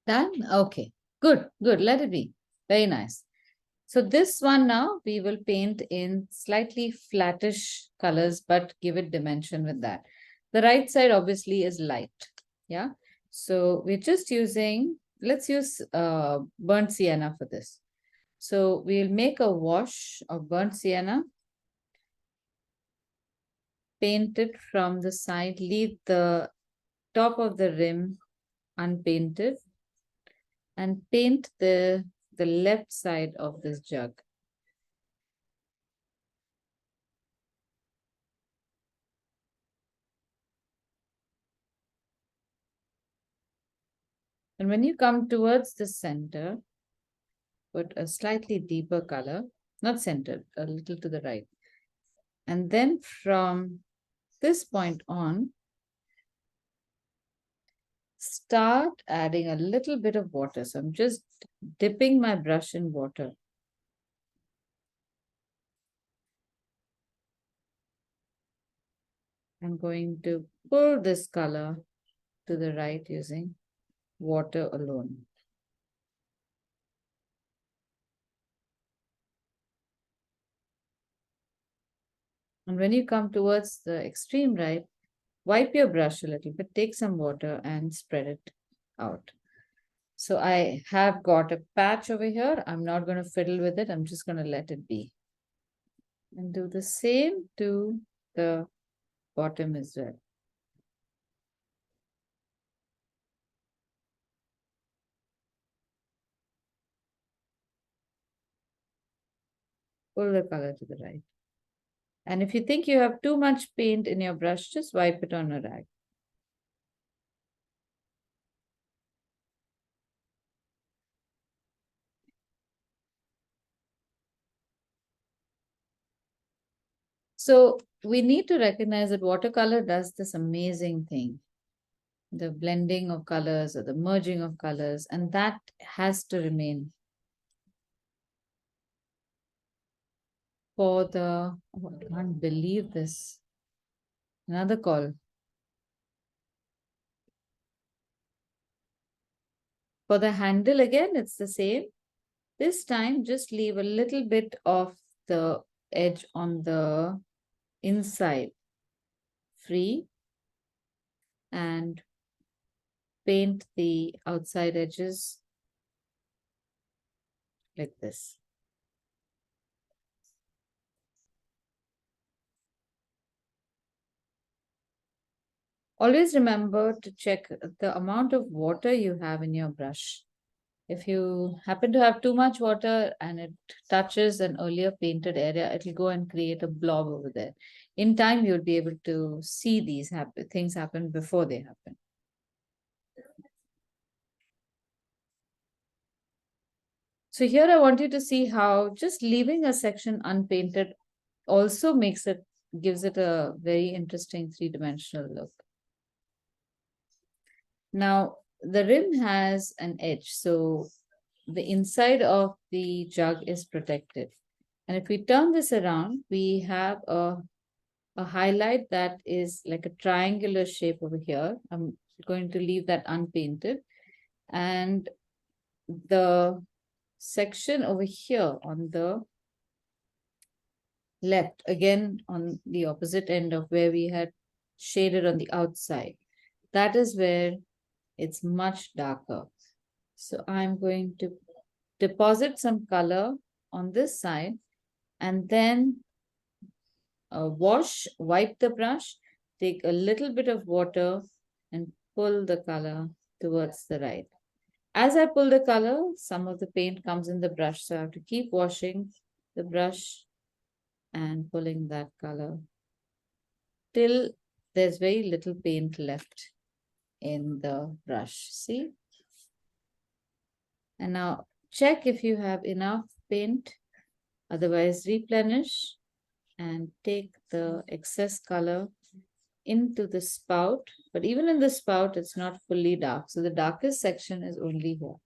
Done? Okay. Good, good. Let it be. Very nice. So this one now we will paint in slightly flattish colors, but give it dimension with that. The right side obviously is light. Yeah. So we're just using, let's use burnt sienna for this. So we'll make a wash of burnt sienna, paint it from the side, leave the top of the rim unpainted, and paint the left side of this jug. And when you come towards the center, put a slightly deeper color, not centered, a little to the right. And then from this point on, start adding a little bit of water. So I'm just dipping my brush in water. I'm going to pull this color to the right using water alone. And when you come towards the extreme right, wipe your brush a little bit, take some water and spread it out. So I have got a patch over here. I'm not going to fiddle with it. I'm just going to let it be. And do the same to the bottom as well. Pull the color to the right. And if you think you have too much paint in your brush, just wipe it on a rag. So we need to recognize that watercolor does this amazing thing, the blending of colors or the merging of colors, and that has to remain for the, oh, I can't believe this. Another call. For the handle again, it's the same. This time, just leave a little bit of the edge on the inside free and paint the outside edges like this. Always remember to check the amount of water you have in your brush. If you happen to have too much water and it touches an earlier painted area, it'll go and create a blob over there. In time, you'll be able to see these things happen before they happen. So here I want you to see how just leaving a section unpainted also gives it a very interesting three-dimensional look. Now, the rim has an edge, so the inside of the jug is protected. And if we turn this around, we have a highlight that is like a triangular shape over here. I'm going to leave that unpainted. And the section over here on the left, again on the opposite end of where we had shaded on the outside, that is where it's much darker. So I'm going to deposit some color on this side and then wipe the brush, take a little bit of water and pull the color towards the right. As I pull the color, some of the paint comes in the brush, so I have to keep washing the brush and pulling that color till there's very little paint left in the brush. See? And now check if you have enough paint, otherwise replenish and take the excess color into the spout. But even in the spout, it's not fully dark. So the darkest section is only here.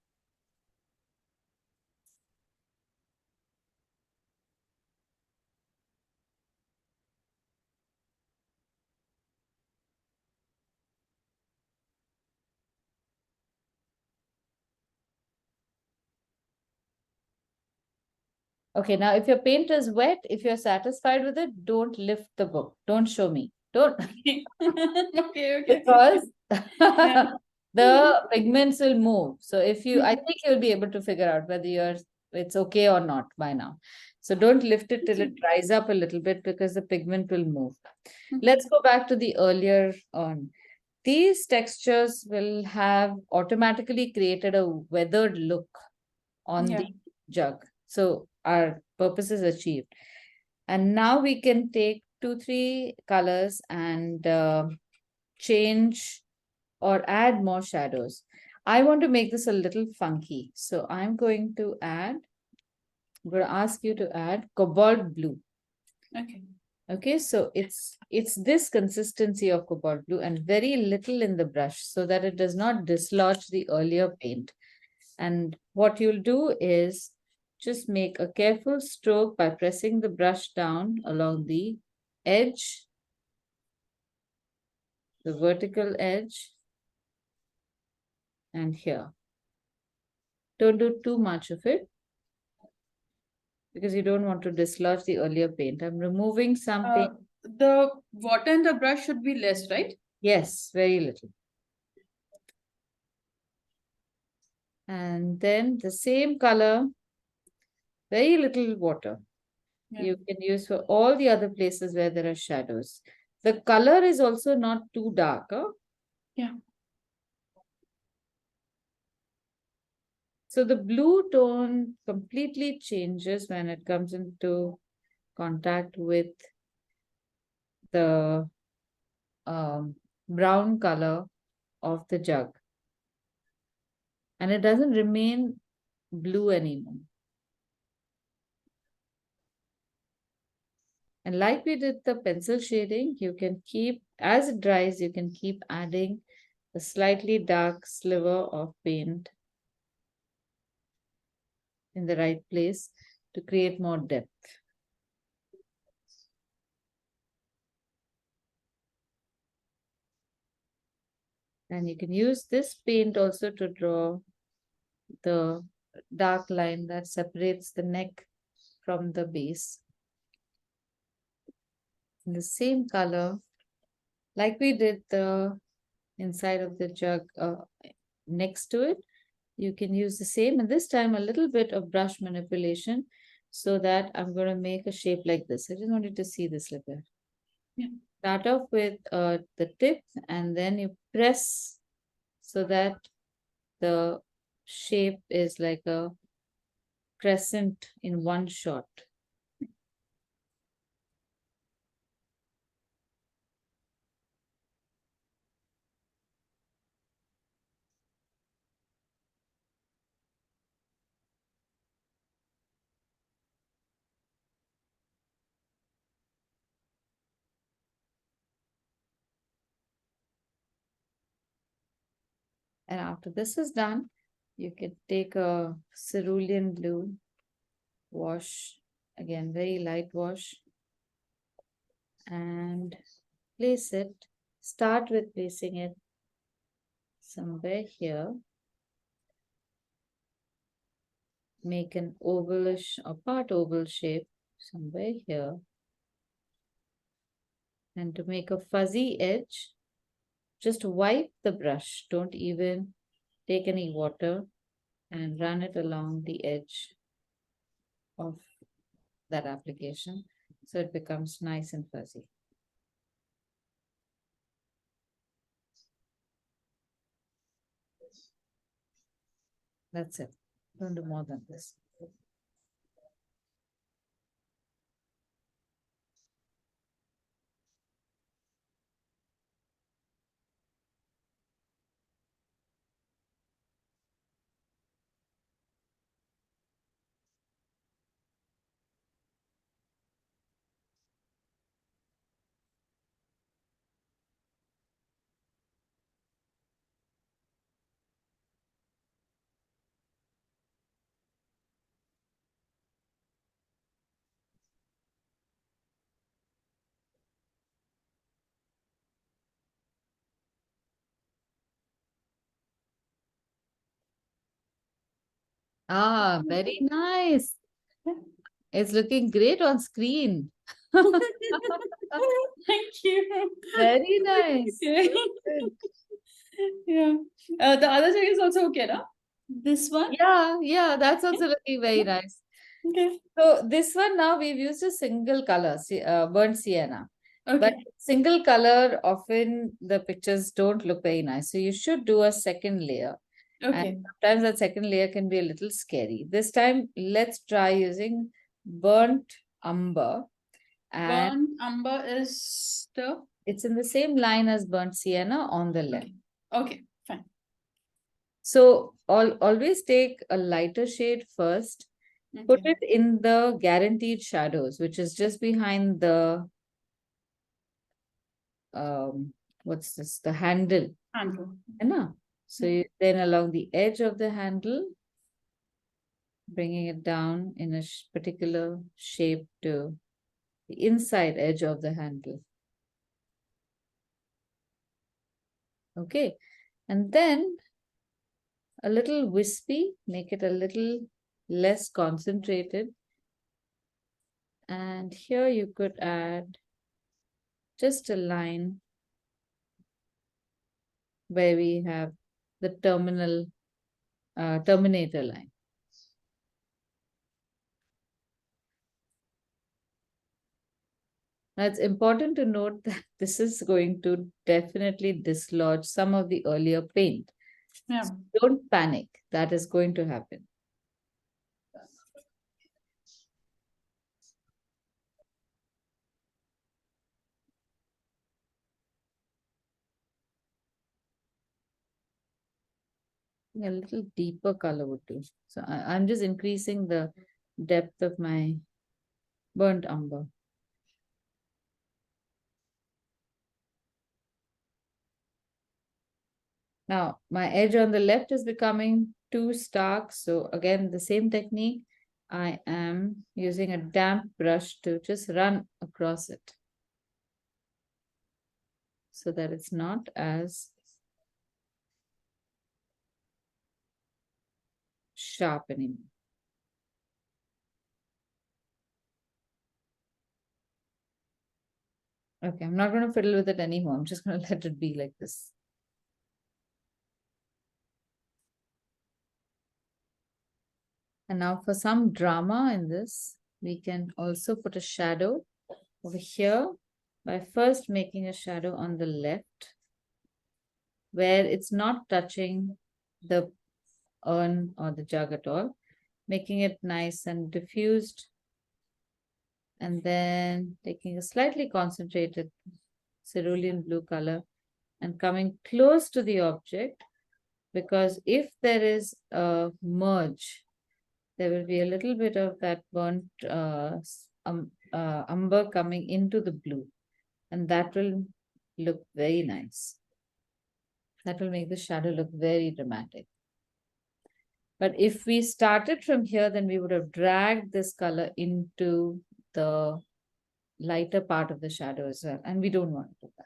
Okay, now if your paint is wet, if you're satisfied with it, don't lift the book. Don't show me. Don't. Okay, okay. Because Yeah. the pigments will move. So if you, I think you'll be able to figure out whether it's okay or not by now. So don't lift it till it dries up a little bit because the pigment will move. Let's go back to the earlier on. These textures will have automatically created a weathered look on Yeah. the jug. So our purpose is achieved. And now we can take 2, 3 colors and change or add more shadows. I want to make this a little funky. So I'm going to ask you to add cobalt blue. Okay. Okay, so it's this consistency of cobalt blue and very little in the brush so that it does not dislodge the earlier paint. And what you'll do is just make a careful stroke by pressing the brush down along the edge, the vertical edge, and here. Don't do too much of it because you don't want to dislodge the earlier paint. I'm removing some paint. The water in the brush should be less, right? Yes, very little. And then the same color, very little water. Yeah. You can use for all the other places where there are shadows. The color is also not too dark. Huh? Yeah. So the blue tone completely changes when it comes into contact with the brown color of the jug. And it doesn't remain blue anymore. And like we did the pencil shading, you can keep, as it dries, you can keep adding a slightly dark sliver of paint in the right place to create more depth. And you can use this paint also to draw the dark line that separates the neck from the base. In the same color, like we did the inside of the jug next to it, you can use the same, and this time a little bit of brush manipulation so that I'm going to make a shape like this. I just wanted to see this like that. Yeah. Start off with the tip and then you press so that the shape is like a crescent in one shot. And after this is done, you can take a cerulean blue, wash, again, very light wash, and place it. Start with placing it somewhere here. Make an ovalish or part oval shape somewhere here. And to make a fuzzy edge, just wipe the brush. Don't even take any water and run it along the edge of that application so it becomes nice and fuzzy. That's it. Don't do more than this. Ah, very nice. It's looking great on screen. Thank you. Very nice. Okay. Good. Yeah. The other check is also okay, no? This one? Yeah, that's also looking very nice. Okay. So this one now we've used a single color, burnt sienna. But Okay. single color, often the pictures don't look very nice. So you should do a second layer. Okay. And sometimes that second layer can be a little scary. This time, let's try using burnt umber. And Burnt umber is the it's in the same line as burnt sienna on the left. okay. Okay, fine. So always take a lighter shade first. Put Okay. it in the guaranteed shadows, which is just behind the what's this? The handle. Handle. Anna. So then along the edge of the handle, bringing it down in a particular shape to the inside edge of the handle. Okay. And then a little wispy, make it a little less concentrated. And here you could add just a line where we have the terminator line. Now it's important to note that this is going to definitely dislodge some of the earlier paint. Yeah. So don't panic, that is going to happen. A little deeper color would do. So I'm just increasing the depth of my burnt umber. Now my edge on the left is becoming too stark. So again, the same technique. I am using a damp brush to just run across it so that it's not as sharp anymore. Okay, I'm not going to fiddle with it anymore. I'm just going to let it be like this. And now for some drama in this, we can also put a shadow over here by first making a shadow on the left where it's not touching the urn or the jug at all, making it nice and diffused. And then taking a slightly concentrated cerulean blue color and coming close to the object, because if there is a merge, there will be a little bit of that burnt umber coming into the blue, and that will look very nice. That will make the shadow look very dramatic. But if we started from here, then we would have dragged this color into the lighter part of the shadow as well, and we don't want to do that.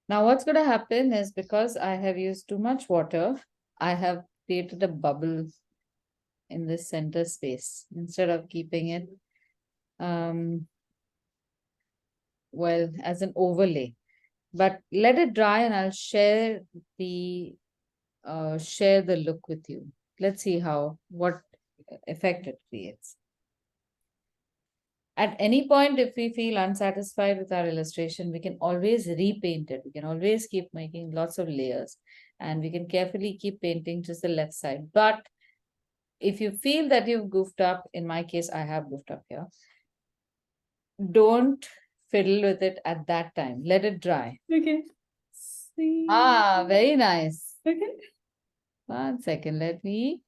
Now what's going to happen is, because I have used too much water, I have created a bubble in this center space instead of keeping it well as an overlay. But let it dry and I'll share the look with you. Let's see what effect it creates. At any point, if we feel unsatisfied with our illustration, we can always repaint it. We can always keep making lots of layers, and we can carefully keep painting just the left side. But if you feel that you've goofed up, in my case, I have goofed up here, don't fiddle with it at that time. Let it dry. Okay. See. Ah, very nice. Okay. 1 second, let me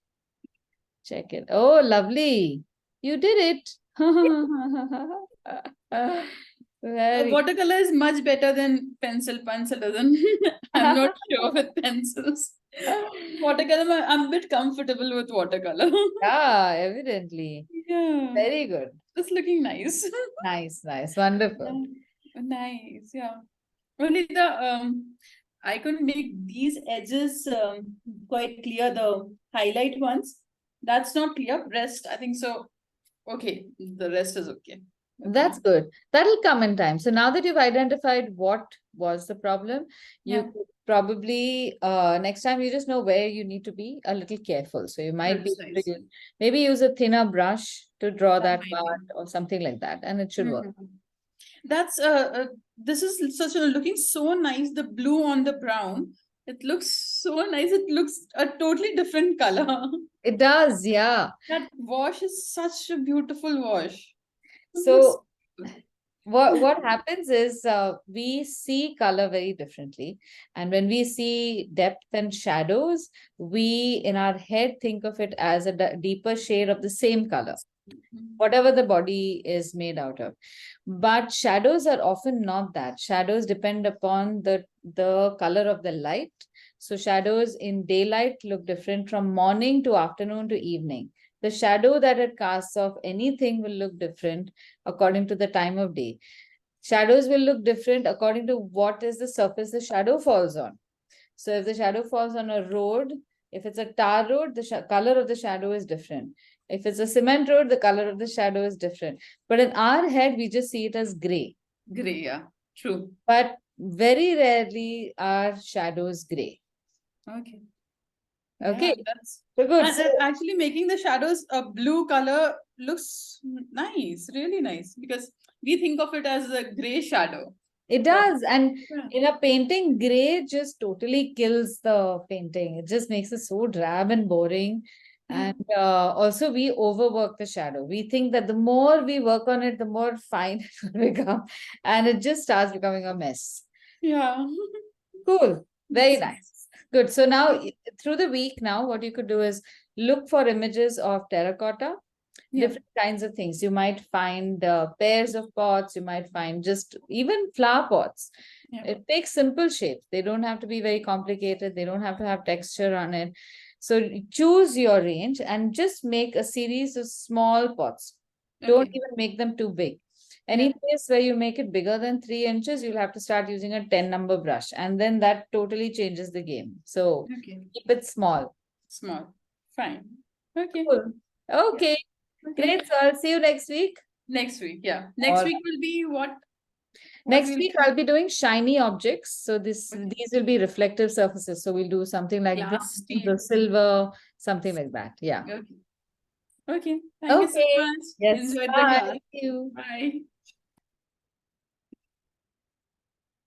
check it. Oh, lovely. You did it. Very. Watercolor is much better than pencil. Pencil doesn't. I'm not sure with pencils. Watercolor, I'm a bit comfortable with watercolor. Yeah, evidently. Yeah, Very good. it's looking nice. Nice, nice, wonderful. Nice, yeah. Only I could make these edges quite clear, the highlight ones. That's not clear. Rest, I think so. Okay, the rest is okay. That's good. That'll come in time. So now that you've identified what was the problem, you Yeah. could probably next time you just know where you need to be a little careful. So you might be able to Precise. maybe use a thinner brush to draw That that might be. part or something like that, and it should work. Mhm. That's this is such a looking so nice. The blue on the brown. It looks so nice. It looks a totally different color. It does, yeah. That wash is such a beautiful wash. It looks So what happens is we see color very differently, and when we see depth and shadows, we in our head think of it as a deeper shade of the same color, whatever the body is made out of. But shadows are often not that. Shadows depend upon the color of the light. So shadows in daylight look different from morning to afternoon to evening. The shadow that it casts of anything will look different according to the time of day. Shadows will look different according to what is the surface the shadow falls on. So if the shadow falls on a road, if it's a tar road, the color of the shadow is different. If it's a cement road, the color of the shadow is different. But in our head, we just see it as gray. gray, yeah. True. But very rarely are shadows gray. Okay. Okay, Yeah, that's so good. and actually making the shadows a blue color looks nice, really nice, because we think of it as a gray shadow. It But does. And yeah, in a painting, gray just totally kills the painting. It just makes it so drab and boring. yeah, And also, we overwork the shadow. We think that the more we work on it, the more fine it will become. And it just starts becoming a mess. yeah. Cool. Very That's nice. Good. So now, through the week, now what you could do is look for images of terracotta, yeah, different kinds of things. You might find pairs of pots, you might find just even flower pots. yeah. It takes simple shapes. They don't have to be very complicated. They don't have to have texture on it. So choose your range and just make a series of small pots. Don't Okay. even make them too big. Yeah. Any place where you make it bigger than 3 inches, you'll have to start using a 10 number brush. And then that totally changes the game. So Okay. keep it small. Small. Fine. Okay. Cool. Okay. Okay. Great. So I'll see you next week. Next week. Yeah. Next All week will be what? Next Will week, I'll be doing shiny objects. So okay. these will be reflective surfaces. So we'll do something like Glass, bronze or silver, something like that. Yeah. Okay. Okay. Thank you so Okay. much. Yes. Enjoyed the Bye. class. Thank you. Bye.